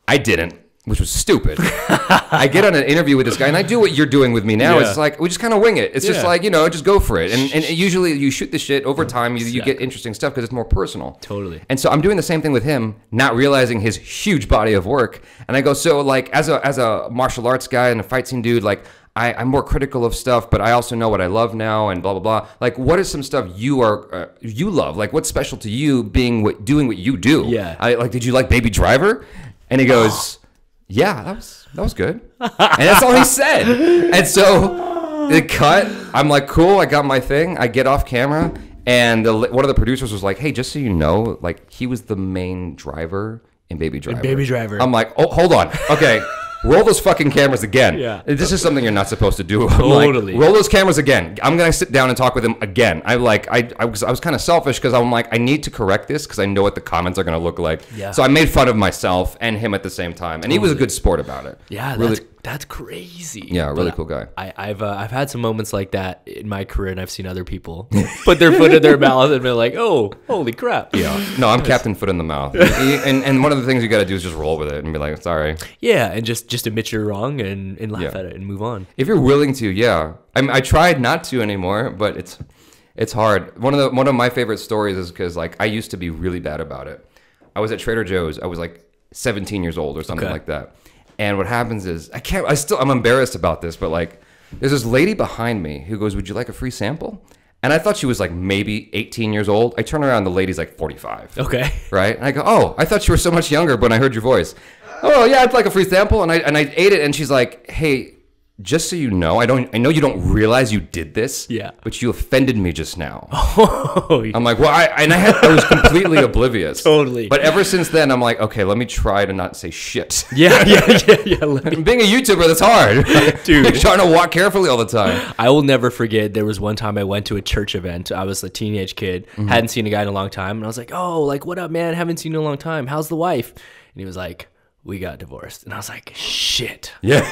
I didn't, which was stupid. I get on an interview with this guy, and I do what you're doing with me now. It's like, we just kind of wing it. It's just like, you know, just go for it. And usually you shoot the shit over time. You get interesting stuff because it's more personal. Totally. And so I'm doing the same thing with him, not realizing his huge body of work. And I go, so like as a martial arts guy and a fight scene dude, like I'm more critical of stuff, but I also know what I love now and blah, blah, blah. Like, what is some stuff you love? Like, what's special to you doing what you do? Yeah. Did you like Baby Driver? And he goes... Yeah, that was good. And that's all he said. And so the cut, I'm like, cool, I got my thing. I get off camera, and one of the producers was like, hey, just so you know, like, he was the main driver in Baby Driver. I'm like, oh, hold on. Okay. Roll those fucking cameras again. Yeah. This is something you're not supposed to do. Totally. Like, roll those cameras again. I'm gonna sit down and talk with him again. I was kind of selfish because I'm like, I need to correct this because I know what the comments are gonna look like. Yeah. So I made fun of myself and him at the same time, and he was a good sport about it. Yeah, really, that's crazy. Yeah, really cool guy. I've had some moments like that in my career, and I've seen other people put their foot in their mouth and be like, "Oh, holy crap!" Yeah, no, I'm Captain Foot in the Mouth, and one of the things you got to do is just roll with it and be like, "Sorry." Yeah, and just admit you're wrong and laugh at it and move on. If you're willing to, yeah. I tried not to anymore, but it's hard. One of my favorite stories is because like I used to be really bad about it. I was at Trader Joe's. I was like 17 years old or something like that. And what happens is I'm embarrassed about this, but like there's this lady behind me who goes, "Would you like a free sample?" And I thought she was like maybe 18 years old. I turn around, the lady's like 45. Okay. Right? And I go, "Oh, I thought you were so much younger when I heard your voice." "Oh, yeah, I'd like a free sample." And I ate it, and she's like, "Hey, just so you know, I know you don't realize you did this, but you offended me just now." I'm like, well, I was completely oblivious. Totally. But ever since then, I'm like, okay, let me try to not say shit. Yeah. Being a YouTuber, that's hard. Dude. You're trying to walk carefully all the time. I will never forget, there was one time I went to a church event. I was a teenage kid, hadn't seen a guy in a long time. And I was like, "Oh, like, what up, man? Haven't seen you in a long time. How's the wife?" And he was like, "We got divorced." And I was like, shit. Yeah.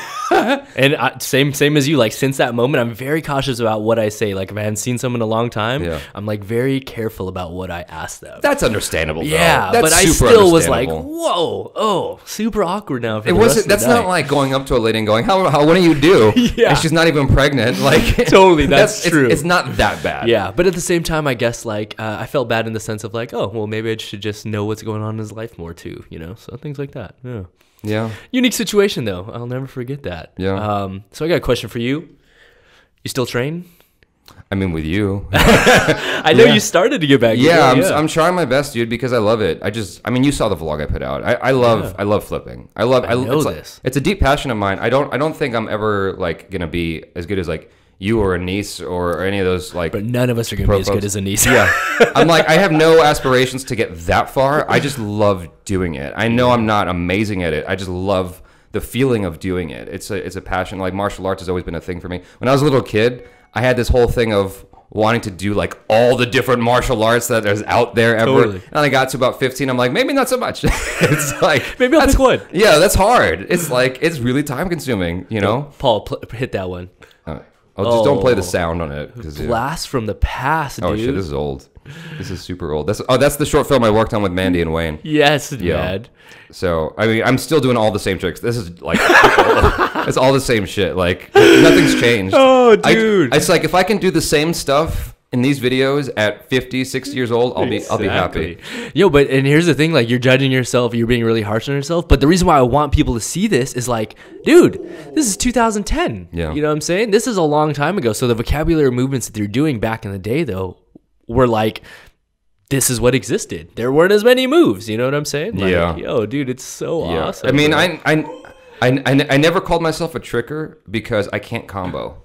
And same as you. Like, since that moment, I'm very cautious about what I say. Like, if I haven't seen someone in a long time, I'm like very careful about what I ask them. That's understandable, though. Yeah, that's but I still was like, whoa, super awkward now. It wasn't. That's not like going up to a lady and going, "How what do you do?" And she's not even pregnant. Like, totally, that's true. It's not that bad. Yeah, but at the same time, I guess like I felt bad in the sense of like, oh, well, maybe I should just know what's going on in his life more too. You know, so things like that. Yeah. Yeah. Unique situation though. I'll never forget that. Yeah. So I got a question for you. You still train? I mean, with you. I know you started to get back. Yeah, I'm trying my best, dude, because I love it. I mean, you saw the vlog I put out. I love flipping. I know this. It's a deep passion of mine. I don't think I'm ever like gonna be as good as like you or Anise or any of those like. But none of us are gonna be as good as Anise. Yeah, I'm like, I have no aspirations to get that far. I just love doing it. I know I'm not amazing at it. I just love the feeling of doing it. It's a passion. Like martial arts has always been a thing for me. When I was a little kid, I had this whole thing of wanting to do like all the different martial arts that there's out there ever. Totally. And I got to about 15. I'm like, maybe not so much. It's like maybe I'll pick one. Yeah, that's hard. It's like it's really time consuming. You know. Paul, hit that one. Just don't play the sound on it. Blast from the past, dude. Oh shit, this is old. This is super old. That's the short film I worked on with Mandy and Wayne. Yes, Dad. So I mean, I'm still doing all the same tricks. This is like it's all the same shit. Like nothing's changed. Oh, dude. It's like if I can do the same stuff in these videos at 50, 60 years old, I'll be happy. Yo, and here's the thing, like you're judging yourself, you're being really harsh on yourself, but the reason why I want people to see this is like, dude, this is 2010. Yeah. You know what I'm saying? This is a long time ago. So the vocabulary movements that they're doing back in the day though were like, this is what existed. There weren't as many moves, you know what I'm saying? Like, yeah. Yo, dude, it's so awesome. I mean, I never called myself a tricker because I can't combo.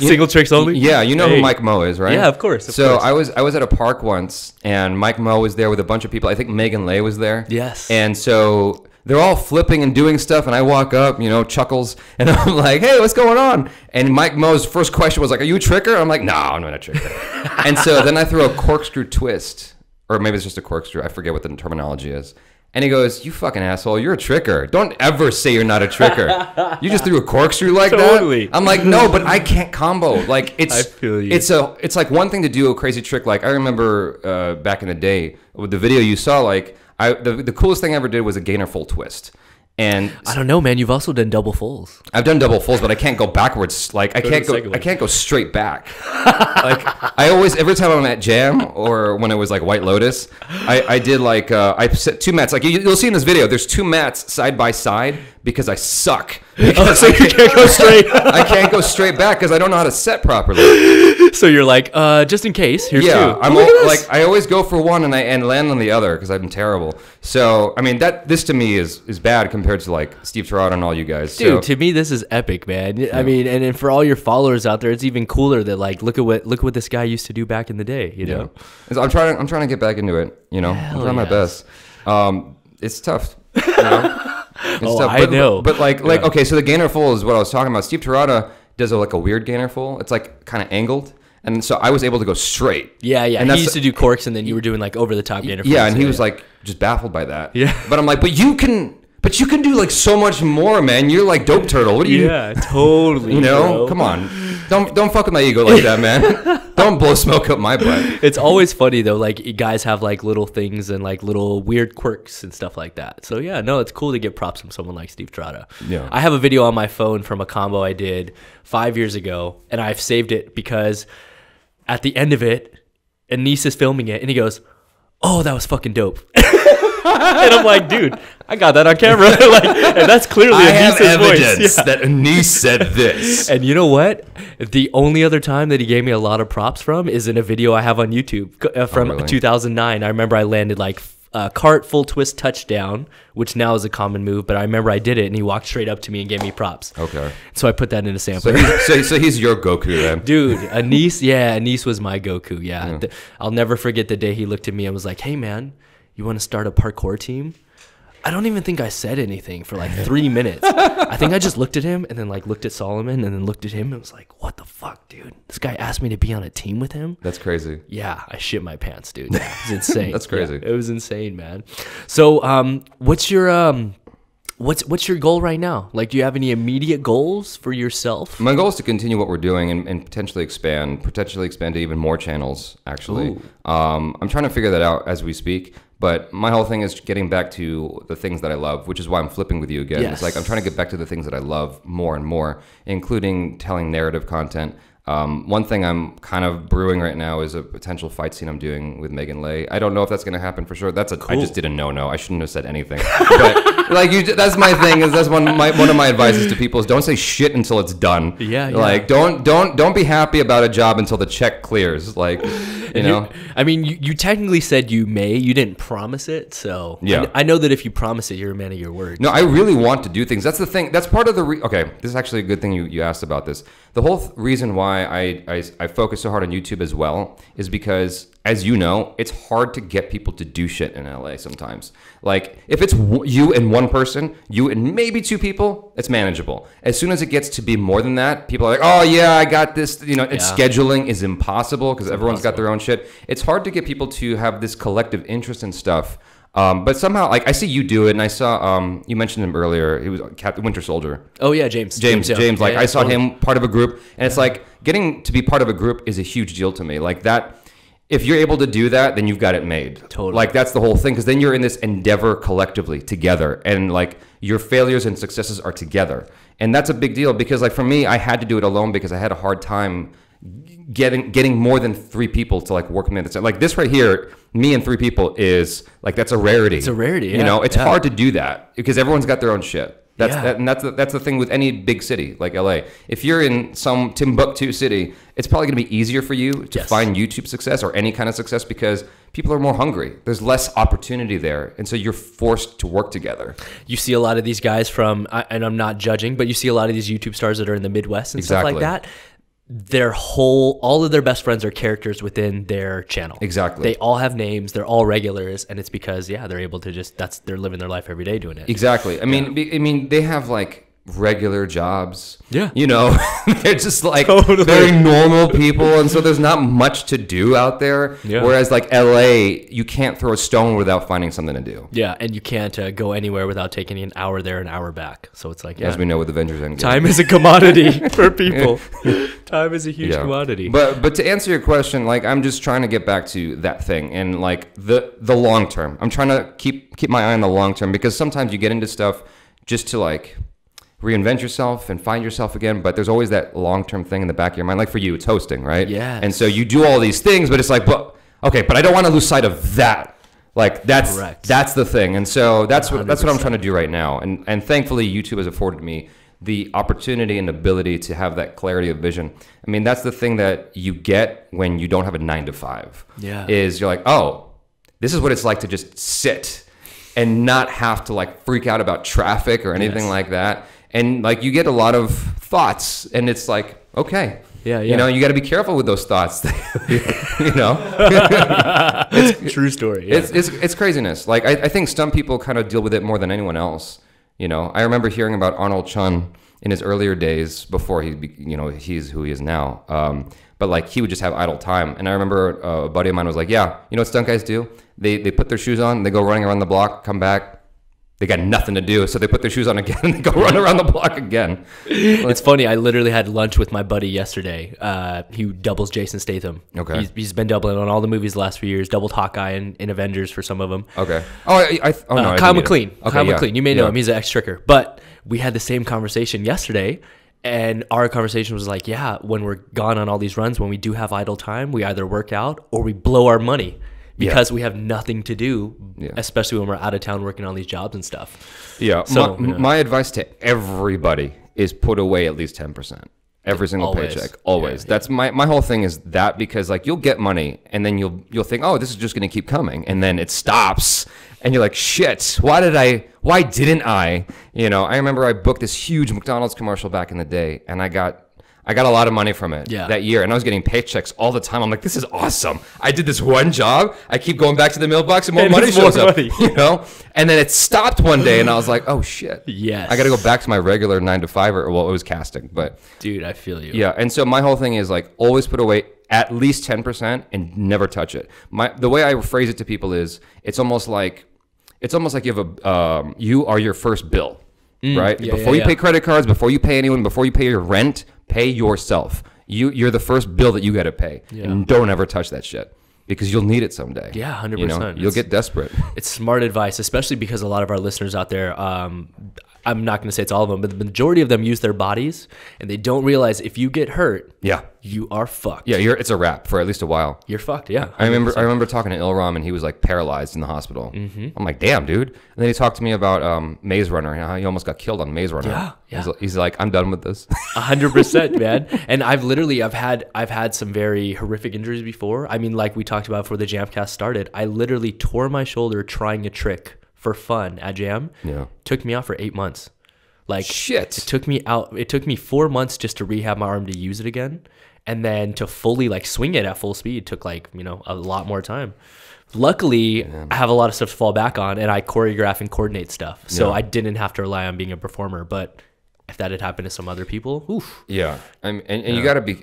Single tricks only. Yeah, you know who Mike Moe is, right? Yeah, of course. So I was at a park once, and Mike Moe was there with a bunch of people. I think Megan Lay was there. Yes. And so they're all flipping and doing stuff, and I walk up, chuckles, and I'm like, "Hey, what's going on?" And Mike Moe's first question was like, "Are you a tricker?" I'm like, "No, I'm not a tricker." And so then I throw a corkscrew twist, or maybe it's just a corkscrew. I forget what the terminology is. And he goes, "You fucking asshole, you're a tricker. Don't ever say you're not a tricker. You just threw a corkscrew like totally. that." I'm like, "No, but I can't combo." Like I feel you. It's like one thing to do a crazy trick. Like I remember back in the day with the video you saw, like the coolest thing I ever did was a gainer full twist. And I don't know, man. You've also done double fulls. I've done double fulls, but I can't go backwards. Like I can't go straight back. Like I always, every time I'm at Jam or when it was like White Lotus, I did like I set two mats. Like you'll see in this video, there's two mats side by side because I suck. So you can't go straight. I can't go straight back because I don't know how to set properly. So you're like, just in case, here's two. Like I always go for one and land on the other because I'm terrible. So I mean this to me is bad compared to like Steve Tirado and all you guys. Dude, to me this is epic, man. Yeah. I mean, and for all your followers out there, it's even cooler that like look at what this guy used to do back in the day. You know, I'm trying to get back into it. I'm trying my best. It's tough. You know? I know. But okay, so the gainer full is what I was talking about. Steve Tirado does a weird gainer full. It's like kind of angled. And so I was able to go straight. Yeah. And he used to do corks, and then you were doing like over the top gainer. Yeah, and he was like just baffled by that. Yeah. But I'm like, but you can do like so much more, man. You're like Dope Turtle. What do you? Yeah, totally. Bro. Come on, don't fuck with my ego like that, man. Don't blow smoke up my butt. It's always funny though. Like guys have like little things and like little weird quirks and stuff like that. So yeah, no, it's cool to get props from someone like Steve Tirado. Yeah. I have a video on my phone from a combo I did 5 years ago, and I've saved it because at the end of it, Anise is filming it, and he goes, "Oh, that was fucking dope." And I'm like, dude, I got that on camera. And that's clearly Anise's voice. I have evidence that Anise said this. And you know what? The only other time that he gave me a lot of props from is in a video I have on YouTube from 2009. I remember I landed like cart full twist touchdown, which now is a common move, but I remember I did it, and he walked straight up to me and gave me props. Okay. So I put that in a sampler. So he's your Goku then. Dude, Anise was my Goku, yeah. I'll never forget the day he looked at me and was like, "Hey, man, you want to start a parkour team?" I don't even think I said anything for like 3 minutes. I think I just looked at him and then like looked at Solomon and then looked at him and was like, "What the fuck, dude? This guy asked me to be on a team with him?" That's crazy. Yeah, I shit my pants, dude. It was insane. That's crazy. Yeah, it was insane, man. So, what's your goal right now? Like, do you have any immediate goals for yourself? My goal is to continue what we're doing and potentially expand to even more channels, actually. I'm trying to figure that out as we speak. But my whole thing is getting back to the things that I love, which is why I'm flipping with you again. Yes. It's like I'm trying to get back to the things that I love more and more, including telling narrative content. One thing I'm kind of brewing right now is a potential fight scene I'm doing with Megan Leigh. I don't know if that's going to happen for sure. Cool. I just did a no. I shouldn't have said anything. But like, that's my thing. That's one of my advices to people is don't say shit until it's done. Yeah. Like don't be happy about a job until the check clears. Like, you know. I mean, you technically said you may. You didn't promise it, so yeah. I know that if you promise it, you're a man of your word. No, I really want to do things. That's the thing. That's part of the okay. This is actually a good thing you asked about this. The whole reason why I focus so hard on YouTube as well is because, as you know, it's hard to get people to do shit in LA sometimes. Like, if it's you and one person, you and maybe two people, it's manageable. As soon as it gets to be more than that, people are like, oh yeah, I got this. You know, scheduling is impossible because everyone's got their own shit. It's hard to get people to have this collective interest in stuff. But somehow, like, I see you do it, and I saw you mentioned him earlier. He was Captain Winter Soldier. Oh yeah, James. Like, I saw him part of a group, and it's like getting to be part of a group is a huge deal to me. Like that, if you're able to do that, then you've got it made. Totally. Like that's the whole thing, because then you're in this endeavor collectively together, and like your failures and successes are together, and that's a big deal. Because like for me, I had to do it alone because I had a hard time getting more than 3 people to like work with me at the same. Like this right here, me and 3 people is like, that's a rarity. It's a rarity. Yeah. You know, it's hard to do that because everyone's got their own shit. That's the thing with any big city like LA. If you're in some Timbuktu city, it's probably going to be easier for you to find YouTube success or any kind of success because people are more hungry. There's less opportunity there, and so you're forced to work together. You see a lot of these guys from, and I'm not judging, but you see a lot of these YouTube stars that are in the Midwest and stuff like that. All of their best friends are characters within their channel. Exactly. They all have names. They're all regulars, and it's because they're able to they're living their life every day doing it. Exactly. I mean, they have like regular jobs. Yeah. You know, they're just like very normal people, and so there's not much to do out there. Yeah. Whereas like LA, you can't throw a stone without finding something to do. Yeah, and you can't go anywhere without taking an hour there, an hour back. So it's like, as we know with Avengers Endgame, time is a commodity for people. Time is a huge commodity. But to answer your question, like I'm just trying to get back to that thing and like the long term. I'm trying to keep my eye on the long term because sometimes you get into stuff just to like reinvent yourself and find yourself again, but there's always that long-term thing in the back of your mind. Like for you, it's hosting, right? Yeah. And so you do all these things, but it's like, but I don't want to lose sight of that. Like that's the thing. And so that's what I'm trying to do right now. And thankfully YouTube has afforded me the opportunity and ability to have that clarity of vision. I mean, that's the thing that you get when you don't have a 9-to-5. Yeah. Is you're like, oh, this is what it's like to just sit and not have to like freak out about traffic or anything like that. And like you get a lot of thoughts, and it's like, okay, you know, you got to be careful with those thoughts. You know, it's true story. Yeah. It's craziness. Like I think stunt people kind of deal with it more than anyone else. You know, I remember hearing about Arnold Chun in his earlier days before he's who he is now. But like he would just have idle time, and I remember a buddy of mine was like, yeah, you know what stunt guys do? They put their shoes on, they go running around the block, come back. They got nothing to do, so they put their shoes on again and they go run around the block again. It's funny. I literally had lunch with my buddy yesterday. He doubles Jason Statham. Okay. He's been doubling on all the movies the last few years. Doubled Hawkeye in Avengers for some of them. Okay. Kyle MacLean. Okay, Kyle MacLean. You may know him. He's an ex-tricker. But we had the same conversation yesterday. And our conversation was like, when we're gone on all these runs, when we do have idle time, we either work out or we blow our money. Because we have nothing to do, especially when we're out of town working on these jobs and stuff. Yeah. So my advice to everybody is put away at least 10%. Every single paycheck. Always. That's my whole thing is that, because like you'll get money and then you'll think, oh, this is just going to keep coming. And then it stops and you're like, shit, why didn't I? You know, I remember I booked this huge McDonald's commercial back in the day, and I got a lot of money from it that year, and I was getting paychecks all the time. I'm like, this is awesome. I did this one job. I keep going back to the mailbox, and more money shows up. You know, and then it stopped one day, and I was like, oh shit. Yes. I got to go back to my regular 9-to-5, well, it was casting, but dude, I feel you. Yeah, and so my whole thing is like always put away at least 10% and never touch it. The way I phrase it to people is it's almost like you have you are your first bill. Right? Before you pay credit cards, before you pay anyone, before you pay your rent, pay yourself. You're the first bill that you got to pay. Yeah. And don't ever touch that shit, because you'll need it someday. Yeah, 100%. You know? You'll get desperate. It's smart advice, especially because a lot of our listeners out there, I'm not going to say it's all of them, but the majority of them use their bodies, and they don't realize if you get hurt, you are fucked. Yeah, it's a wrap for at least a while. You're fucked. Yeah. 100%. I remember talking to Ilram, and he was like paralyzed in the hospital. I'm like, damn, dude. And then he talked to me about Maze Runner and how he almost got killed on Maze Runner. Yeah. He's like, I'm done with this. 100%, man. And I've had some very horrific injuries before. I mean, like we talked about before the JAMCast started, I literally tore my shoulder trying a trick for fun at Jam. Yeah. Took me out for 8 months. Like, shit. It took me 4 months just to rehab my arm to use it again. And then to fully like swing it at full speed took like, a lot more time. Luckily, I have a lot of stuff to fall back on, and I choreograph and coordinate stuff. So I didn't have to rely on being a performer. But if that had happened to some other people, oof. Yeah. And you got to be,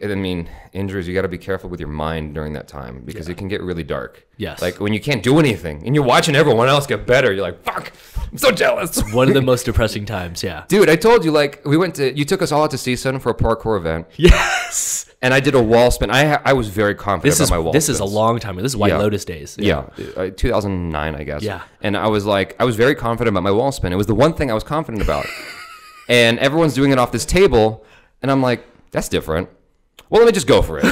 injuries, you got to be careful with your mind during that time because it can get really dark. Yes. Like when you can't do anything and you're watching everyone else get better, you're like, fuck, I'm so jealous. It's one of the most depressing times, yeah. Dude, I told you, like, you took us all out to CSUN for a parkour event. Yes. And I did a wall spin. I was very confident about my wall spins. This is a long time ago. This is White Lotus days. Yeah. 2009, I guess. Yeah. And I was very confident about my wall spin. It was the one thing I was confident about. And everyone's doing it off this table. And I'm like, that's different. Well, let me just go for it.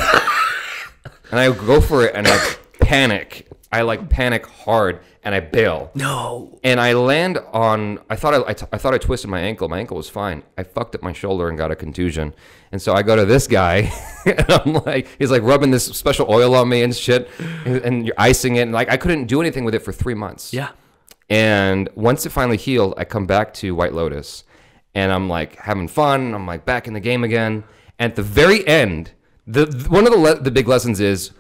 And I go for it and I panic. I panic hard and I bail. No. And I land on, I thought I twisted my ankle. My ankle was fine. I fucked up my shoulder and got a contusion. And so I go to this guy and I'm like, he's like rubbing this special oil on me and shit. And you're icing it. And like, I couldn't do anything with it for 3 months. Yeah. And once it finally healed, I come back to White Lotus and I'm like having fun. I'm like back in the game again. And at the very end, one of the big lessons is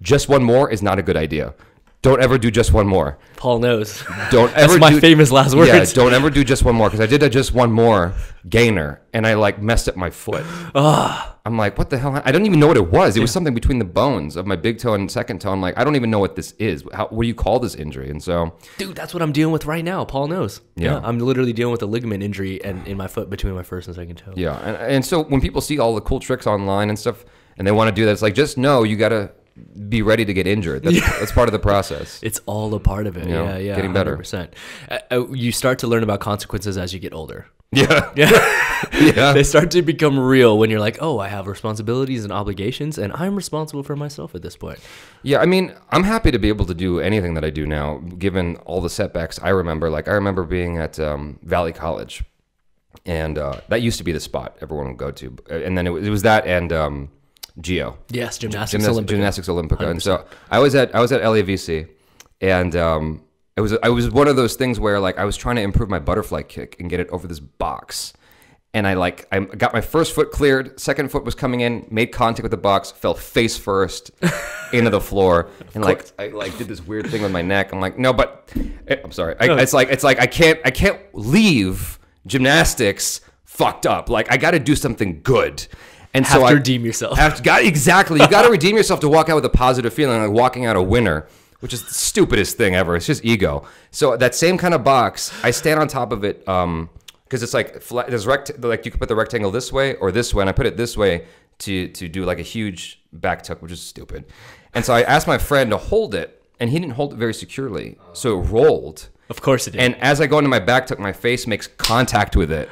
just one more is not a good idea. Don't ever do just one more. Paul knows. Don't ever. That's my famous last words. Yeah, don't ever do just one more because I did a just one more gainer and I like messed up my foot. I'm like, what the hell? I don't even know what it was. It was something between the bones of my big toe and second toe. I'm like, I don't even know what this is. What do you call this injury? And so, dude, that's what I'm dealing with right now. Paul knows. Yeah, I'm literally dealing with a ligament injury and in my foot between my first and second toe. Yeah, and so when people see all the cool tricks online and stuff, and they want to do that, it's like, just know you gotta be ready to get injured. That's part of the process. It's all a part of it. Yeah, getting better. 100%. You start to learn about consequences as you get older. Yeah. Yeah. They start to become real when you're like, oh, I have responsibilities and obligations, and I'm responsible for myself at this point. Yeah, I mean, I'm happy to be able to do anything that I do now, given all the setbacks I remember. Like, I remember being at Valley College, and that used to be the spot everyone would go to. And then it was that and Geo. Yes, Gymnastics Olympica. And so I was at LAVC, and I was one of those things where like I was trying to improve my butterfly kick and get it over this box, and I got my first foot cleared, second foot was coming in, made contact with the box, fell face first into the floor, and I did this weird thing with my neck. I'm like, no, but I'm sorry. It's like I can't leave gymnastics fucked up. Like I got to do something good. And so redeem yourself. Exactly. You got to redeem yourself to walk out with a positive feeling, like walking out a winner, which is the stupidest thing ever. It's just ego. So that same kind of box, I stand on top of it because it's like flat, there's like you can put the rectangle this way or this way, and I put it this way to do like a huge back tuck, which is stupid. And so I asked my friend to hold it, and he didn't hold it very securely, so it rolled. Of course it did. And as I go into my back tuck, my face makes contact with it.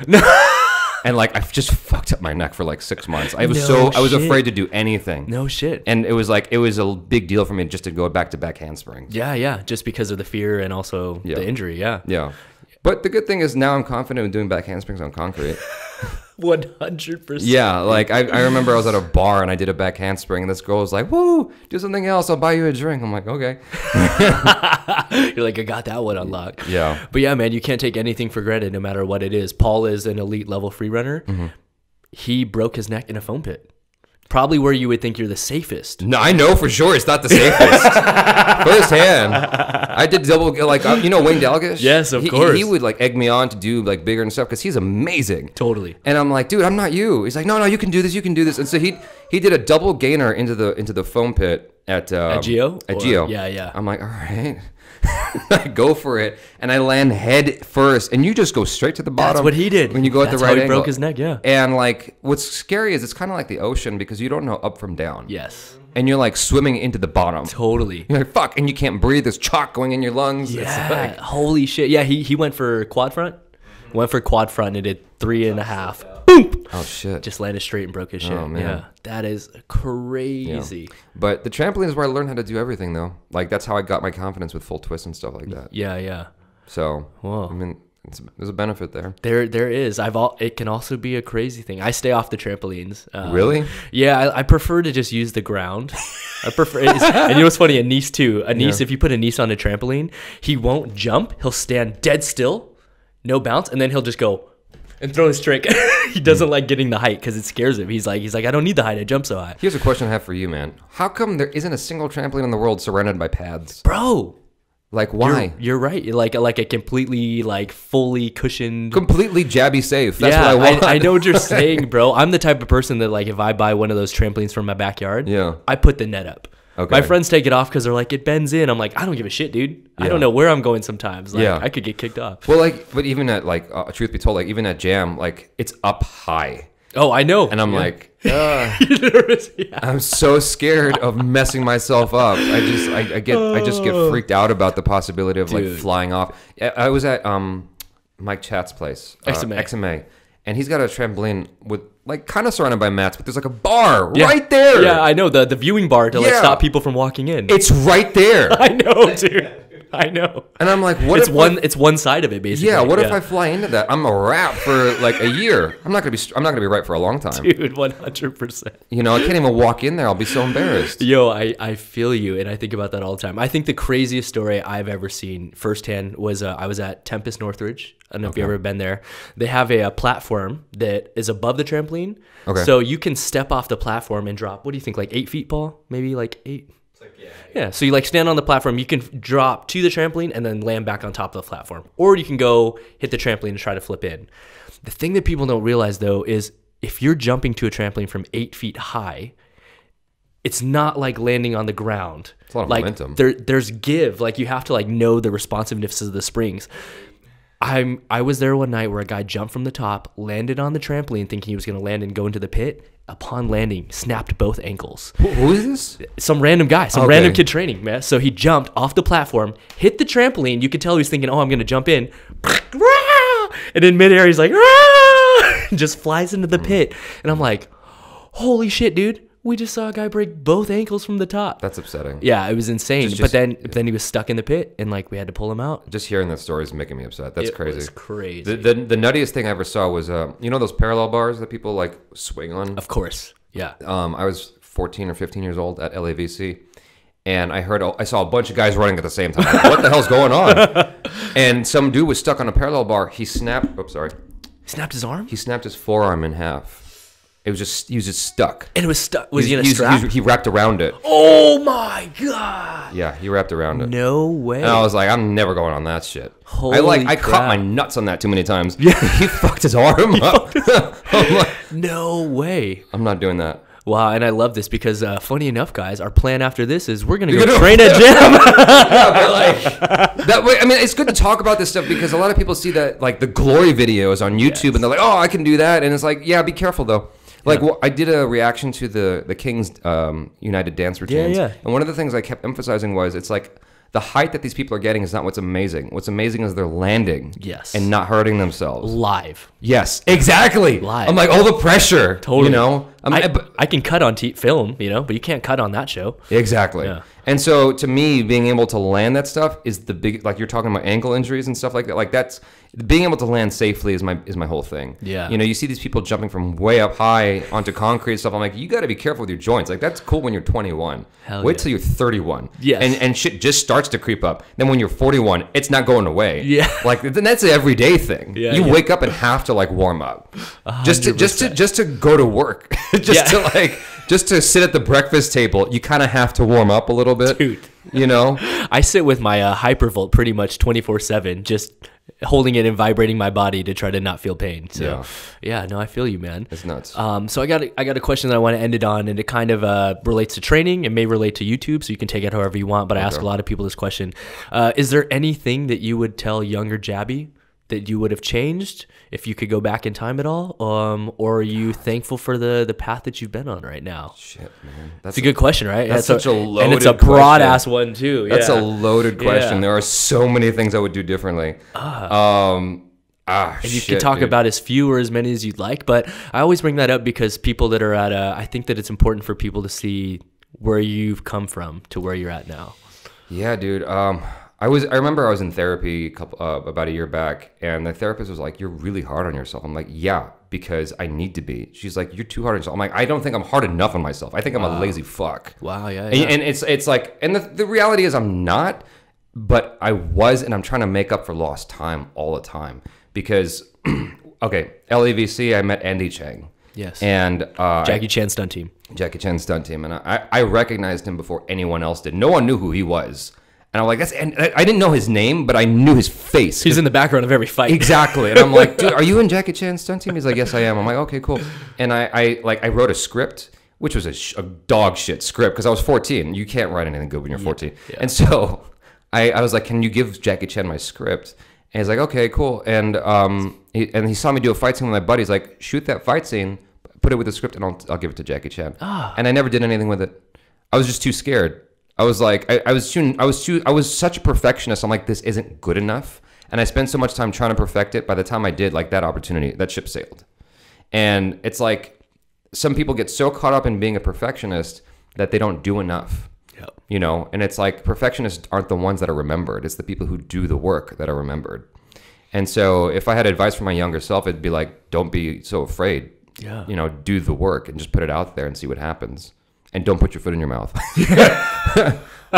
And like I've just fucked up my neck for like 6 months. I was afraid to do anything. No shit. And it was a big deal for me just to go back to back handsprings. Yeah, just because of the fear and also the injury. Yeah. But the good thing is now I'm confident in doing back handsprings on concrete. 100%. Yeah, like I remember I was at a bar and I did a back handspring, and this girl was like, "Woo, do something else. I'll buy you a drink." I'm like, "Okay." You're like, I got that one unlocked. Yeah. But yeah, man, you can't take anything for granted, no matter what it is. Paul is an elite level free runner. Mm-hmm. He broke his neck in a foam pit. Probably where you would think you're the safest. No, I know for sure it's not the safest. Firsthand. I did double, like, Wayne Dalgas? Yes, of course. He would, like, egg me on to do, like, bigger and stuff because he's amazing. Totally. And I'm like, dude, I'm not you. He's like, no, you can do this. And so he did a double gainer into the foam pit at Geo? At Geo. Yeah. I'm like, all right. I go for it, and I land head first, and you just go straight to the bottom. That's what he did. When you go at the right angle. That's how he broke his neck, yeah. And, like, what's scary is it's kind of like the ocean because you don't know up from down. Yes. And you're, like, swimming into the bottom. Totally. You're like, fuck, and you can't breathe. There's chalk going in your lungs. Yeah, it's like, holy shit. Yeah, he went for quad front. Went for quad front and did 3.5. boom. Oh shit! Just landed straight and broke his shit. Oh, man. Yeah, that is crazy. Yeah. But the trampoline is where I learned how to do everything, though. Like that's how I got my confidence with full twists and stuff like that. Yeah. So, Whoa. I mean, there's a benefit there. There is. It can also be a crazy thing. I stay off the trampolines. Really? Yeah, I prefer to just use the ground. I prefer, and you know what's funny? A niece too. A niece, if you put a niece on a trampoline, he won't jump. He'll stand dead still, no bounce, and then he'll just go and throw his trick. He doesn't like getting the height because it scares him. He's like, I don't need the height. I jump so high. Here's a question I have for you, man. How come there isn't a single trampoline in the world surrounded by pads? Bro. Like, why? You're right. Like a completely, like, fully cushioned... Completely Jaby safe. That's what I want. I know what you're saying, bro. I'm the type of person that, like, if I buy one of those trampolines from my backyard, I put the net up. Okay. My friends take it off because they're like, it bends in. I'm like, I don't give a shit, dude. I don't know where I'm going sometimes. Like, I could get kicked off. Well, like, but even at, like, truth be told, like, even at Jam, like, it's up high. Oh, I know. And I'm like, I'm so scared of messing myself up. I just get freaked out about the possibility of like flying off. I was at Mike Chat's place, XMA, and he's got a trampoline with like kind of surrounded by mats, but there's like a bar right there. Yeah, I know the viewing bar to like stop people from walking in. It's right there. I know, dude. I know. And I'm like, it's one side of it basically. Yeah, what if I fly into that? I'm a wrap for like a year. I'm not gonna be right for a long time. Dude, 100%. You know, I can't even walk in there. I'll be so embarrassed. Yo, I feel you, and I think about that all the time. I think the craziest story I've ever seen firsthand was I was at Tempest Northridge. I don't know if you've ever been there. They have a platform that is above the trampoline. Okay. So you can step off the platform and drop, what do you think, like 8 feet, Paul? Maybe like 8? Yeah, so you like stand on the platform, you can drop to the trampoline and then land back on top of the platform. Or you can go hit the trampoline and try to flip in. The thing that people don't realize though is if you're jumping to a trampoline from 8 feet high, it's not like landing on the ground. It's a lot of momentum. There's give, like you have to like know the responsiveness of the springs. I was there one night where a guy jumped from the top, landed on the trampoline thinking he was going to land and go into the pit. Upon landing, snapped both ankles. Who is this? Some random guy, random kid training, man. So he jumped off the platform, hit the trampoline. You could tell he was thinking, oh, I'm going to jump in. And in midair, he's like, just flies into the pit. And I'm like, holy shit, dude. We just saw a guy break both ankles from the top. That's upsetting. Yeah, it was insane. But then he was stuck in the pit, and like we had to pull him out. Just hearing that story is making me upset. That's crazy. It was crazy. The nuttiest thing I ever saw was you know those parallel bars that people like swing on? Of course. Yeah. I was 14 or 15 years old at LAVC, and I saw a bunch of guys running at the same time. Like, what the hell's going on? And some dude was stuck on a parallel bar. He snapped. Oops, sorry. He snapped his arm? He snapped his forearm in half. He was just stuck. And it was stuck. Was he in a strap? He wrapped around it. Oh my god! Yeah, he wrapped around it. No way. And I was like, I'm never going on that shit. I caught my nuts on that too many times. Yeah, he fucked his arm up. I'm like, no way. I'm not doing that. Wow, and I love this because funny enough, guys, our plan after this is we're gonna go train at Jam. Yeah, but like that way. I mean, it's good to talk about this stuff because a lot of people see that like the glory videos on YouTube and they're like, oh, I can do that, and it's like, yeah, be careful though. Like, well, I did a reaction to the King's United dance routines. Yeah. And one of the things I kept emphasizing was it's like the height that these people are getting is not what's amazing. What's amazing is they're landing. Yes. And not hurting themselves. Live. Yes, exactly. Live. I'm like, all the pressure. Totally. You know? I can cut on film, you know, but you can't cut on that show. Exactly. Yeah. And so to me, being able to land that stuff is the big, like you're talking about ankle injuries and stuff like that. Like that's, being able to land safely is my whole thing. Yeah. You know, you see these people jumping from way up high onto concrete and stuff. I'm like, you got to be careful with your joints. Like that's cool when you're 21. Wait till you're 31. Yes. And shit just starts to creep up. Then when you're 41, it's not going away. Yeah. Like then that's an everyday thing. Yeah, you wake up and have to like warm up. 100%. just to go to work. Just to sit at the breakfast table, you kind of have to warm up a little bit. Dude. You know? I sit with my Hypervolt pretty much 24/7, just holding it and vibrating my body to try to not feel pain. So yeah, no, I feel you, man. It's nuts. So I got a question that I want to end it on, and it kind of relates to training. It may relate to YouTube, so you can take it however you want, but I ask a lot of people this question. Is there anything that you would tell younger Jaby that you would have changed if you could go back in time at all? Or are you thankful for the path that you've been on right now? Shit, man. That's a good question, right? That's such a loaded and it's a broad ass one too. That's a loaded question. There are so many things I would do differently. And you can talk about as few or as many as you'd like, but I always bring that up because people that are at I think that it's important for people to see where you've come from to where you're at now. Yeah, dude. I remember I was in therapy about a year back, and the therapist was like, "You're really hard on yourself." I'm like, "Yeah, because I need to be." She's like, "You're too hard on yourself." I'm like, "I don't think I'm hard enough on myself. I think I'm a lazy fuck." Wow, yeah. And it's like, and the reality is I'm not, but I was, and I'm trying to make up for lost time all the time because, okay, LAVC, I met Andy Chang. Yes. And Jackie Chan stunt team. Jackie Chan stunt team, and I recognized him before anyone else did. No one knew who he was. And I'm like, and I didn't know his name, but I knew his face. He's in the background of every fight. Exactly. And I'm like, dude, are you in Jackie Chan's stunt team? He's like, yes, I am. I'm like, okay, cool. And I wrote a script, which was a dog shit script because I was 14. You can't write anything good when you're 14. Yeah. And so I was like, can you give Jackie Chan my script? And he's like, okay, cool. And he saw me do a fight scene with my buddy. He's like, shoot that fight scene, put it with the script, and I'll give it to Jackie Chan. And I never did anything with it. I was just too scared. I was like, I was such a perfectionist. I'm like, this isn't good enough. And I spent so much time trying to perfect it. By the time I did, like, that opportunity, that ship sailed. And it's like, some people get so caught up in being a perfectionist that they don't do enough. Yep. You know, and it's like, perfectionists aren't the ones that are remembered. It's the people who do the work that are remembered. And so if I had advice for my younger self, it'd be like, don't be so afraid. Yeah. You know, do the work and just put it out there and see what happens. And don't put your foot in your mouth.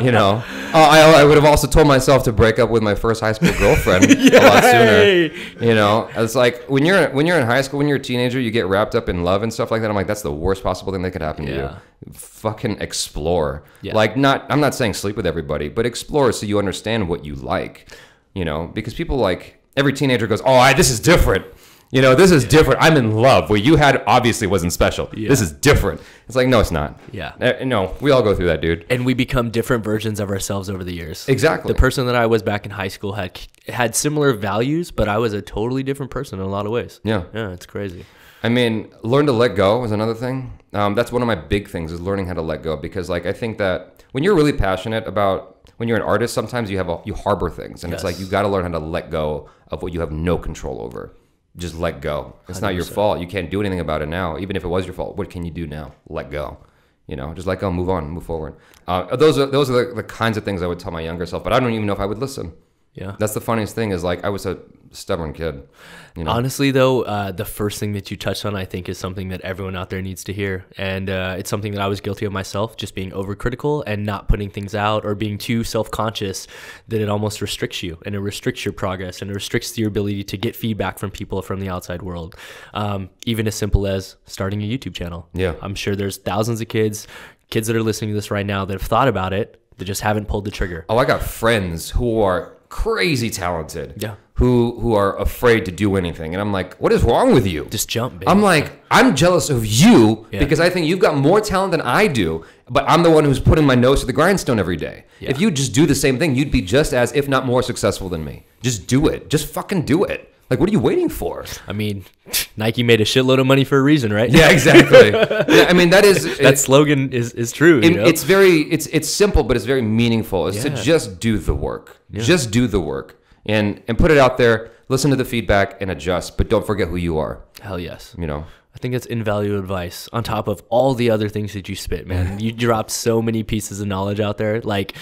You know, I would have also told myself to break up with my first high school girlfriend a lot sooner. You know, it's like when you're in high school, when you're a teenager, you get wrapped up in love and stuff like that. I'm like, that's the worst possible thing that could happen to you. Fucking explore. Yeah. Like, I'm not saying sleep with everybody, but explore so you understand what you like. You know, because people, like, every teenager goes, oh, this is different. You know, this is different. I'm in love. What you had obviously wasn't special. Yeah. This is different. It's like, no, it's not. Yeah. No, we all go through that, dude. And we become different versions of ourselves over the years. Exactly. The person that I was back in high school had similar values, but I was a totally different person in a lot of ways. Yeah. Yeah, it's crazy. I mean, learn to let go is another thing. That's one of my big things is learning how to let go, because, like, I think that when you're really passionate about, when you're an artist, sometimes you harbor things, and it's like you got to learn how to let go of what you have no control over. Just let go. It's 100%. Not your fault. You can't do anything about it now. Even if it was your fault, what can you do now? Let go. You know, just let go, move on, move forward. Those are the kinds of things I would tell my younger self, but I don't even know if I would listen. Yeah. That's the funniest thing is, like, I was a stubborn kid. You know? Honestly, though, the first thing that you touched on, I think, is something that everyone out there needs to hear. And it's something that I was guilty of myself, just being overcritical and not putting things out, or being too self-conscious that it almost restricts you, and it restricts your progress, and it restricts your ability to get feedback from people from the outside world. Even as simple as starting a YouTube channel. Yeah. I'm sure there's thousands of kids that are listening to this right now that have thought about it, that just haven't pulled the trigger. Oh, I got friends who are crazy talented. Yeah. Who are afraid to do anything. And I'm like, what is wrong with you? Just jump, baby. I'm like, I'm jealous of you because I think you've got more talent than I do, but I'm the one who's putting my nose to the grindstone every day. Yeah. If you just do the same thing, you'd be just as, if not more successful than me. Just do it. Just fucking do it. Like, what are you waiting for? I mean, Nike made a shitload of money for a reason, right? Yeah, exactly. Yeah, I mean, that slogan is true. You know? It's simple, but it's very meaningful. It's to just do the work. Yeah. Just do the work. And put it out there, listen to the feedback, and adjust. But don't forget who you are. Hell yes. You know? I think it's invaluable advice on top of all the other things that you spit, man. You drop so many pieces of knowledge out there. Like,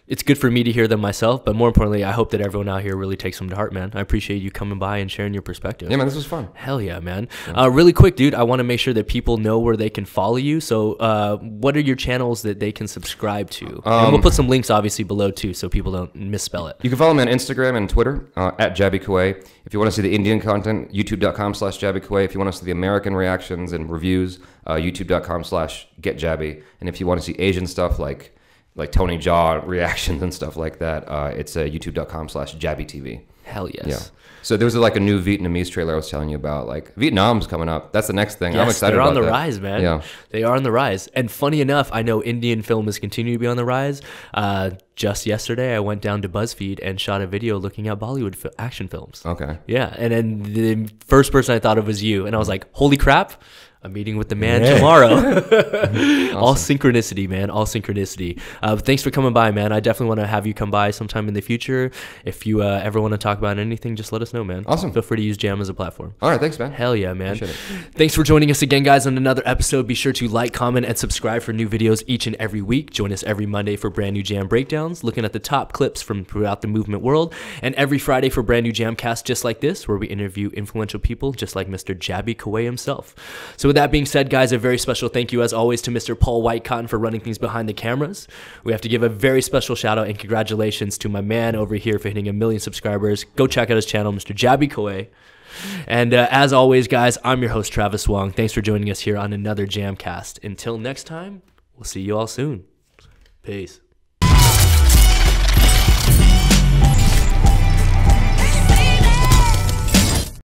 it's good for me to hear them myself, but more importantly, I hope that everyone out here really takes them to heart, man. I appreciate you coming by and sharing your perspective. Yeah, man, this was fun. Hell yeah, man. Really quick, dude, I want to make sure that people know where they can follow you. So what are your channels that they can subscribe to? And we'll put some links, obviously, below, too, so people don't misspell it. You can follow me on Instagram and Twitter, at Jaby Koay. If you want to see the Indian content, youtube.com/Jaby Koay. If you want to see the American reactions and reviews, youtube.com/GetJaby. And if you want to see Asian stuff like Tony Jaa reactions and stuff like that, it's youtube.com/JabyTV. Hell yes. Yeah. So there's like a new Vietnamese trailer I was telling you about. Like, Vietnam's coming up. That's the next thing. I'm excited about that. They're on the rise, man. Yeah. They are on the rise. And funny enough, I know Indian film is continuing to be on the rise. Just yesterday, I went down to BuzzFeed and shot a video looking at Bollywood action films. Okay. Yeah. And then the first person I thought of was you. And I was like, holy crap. a meeting with the man tomorrow. All synchronicity, man. All synchronicity. Thanks for coming by, man. I definitely want to have you come by sometime in the future. If you ever want to talk about anything, just let us know, man. Awesome. Feel free to use Jam as a platform. All right, thanks, man. Hell yeah, man. Thanks for joining us again, guys, on another episode. Be sure to like, comment, and subscribe for new videos each and every week. Join us every Monday for brand new Jam breakdowns, looking at the top clips from throughout the movement world, and every Friday for brand new JAMCast just like this, where we interview influential people just like Mr. Jaby Koay himself. So with that being said, guys, a very special thank you as always to Mr. Paul Whitecotton for running things behind the cameras. We have to give a very special shout out and congratulations to my man over here for hitting 1 million subscribers. Go check out his channel, Mr. Jaby Koay. And as always, guys, I'm your host, Travis Wong. Thanks for joining us here on another JAMCast. Until next time, we'll see you all soon. Peace.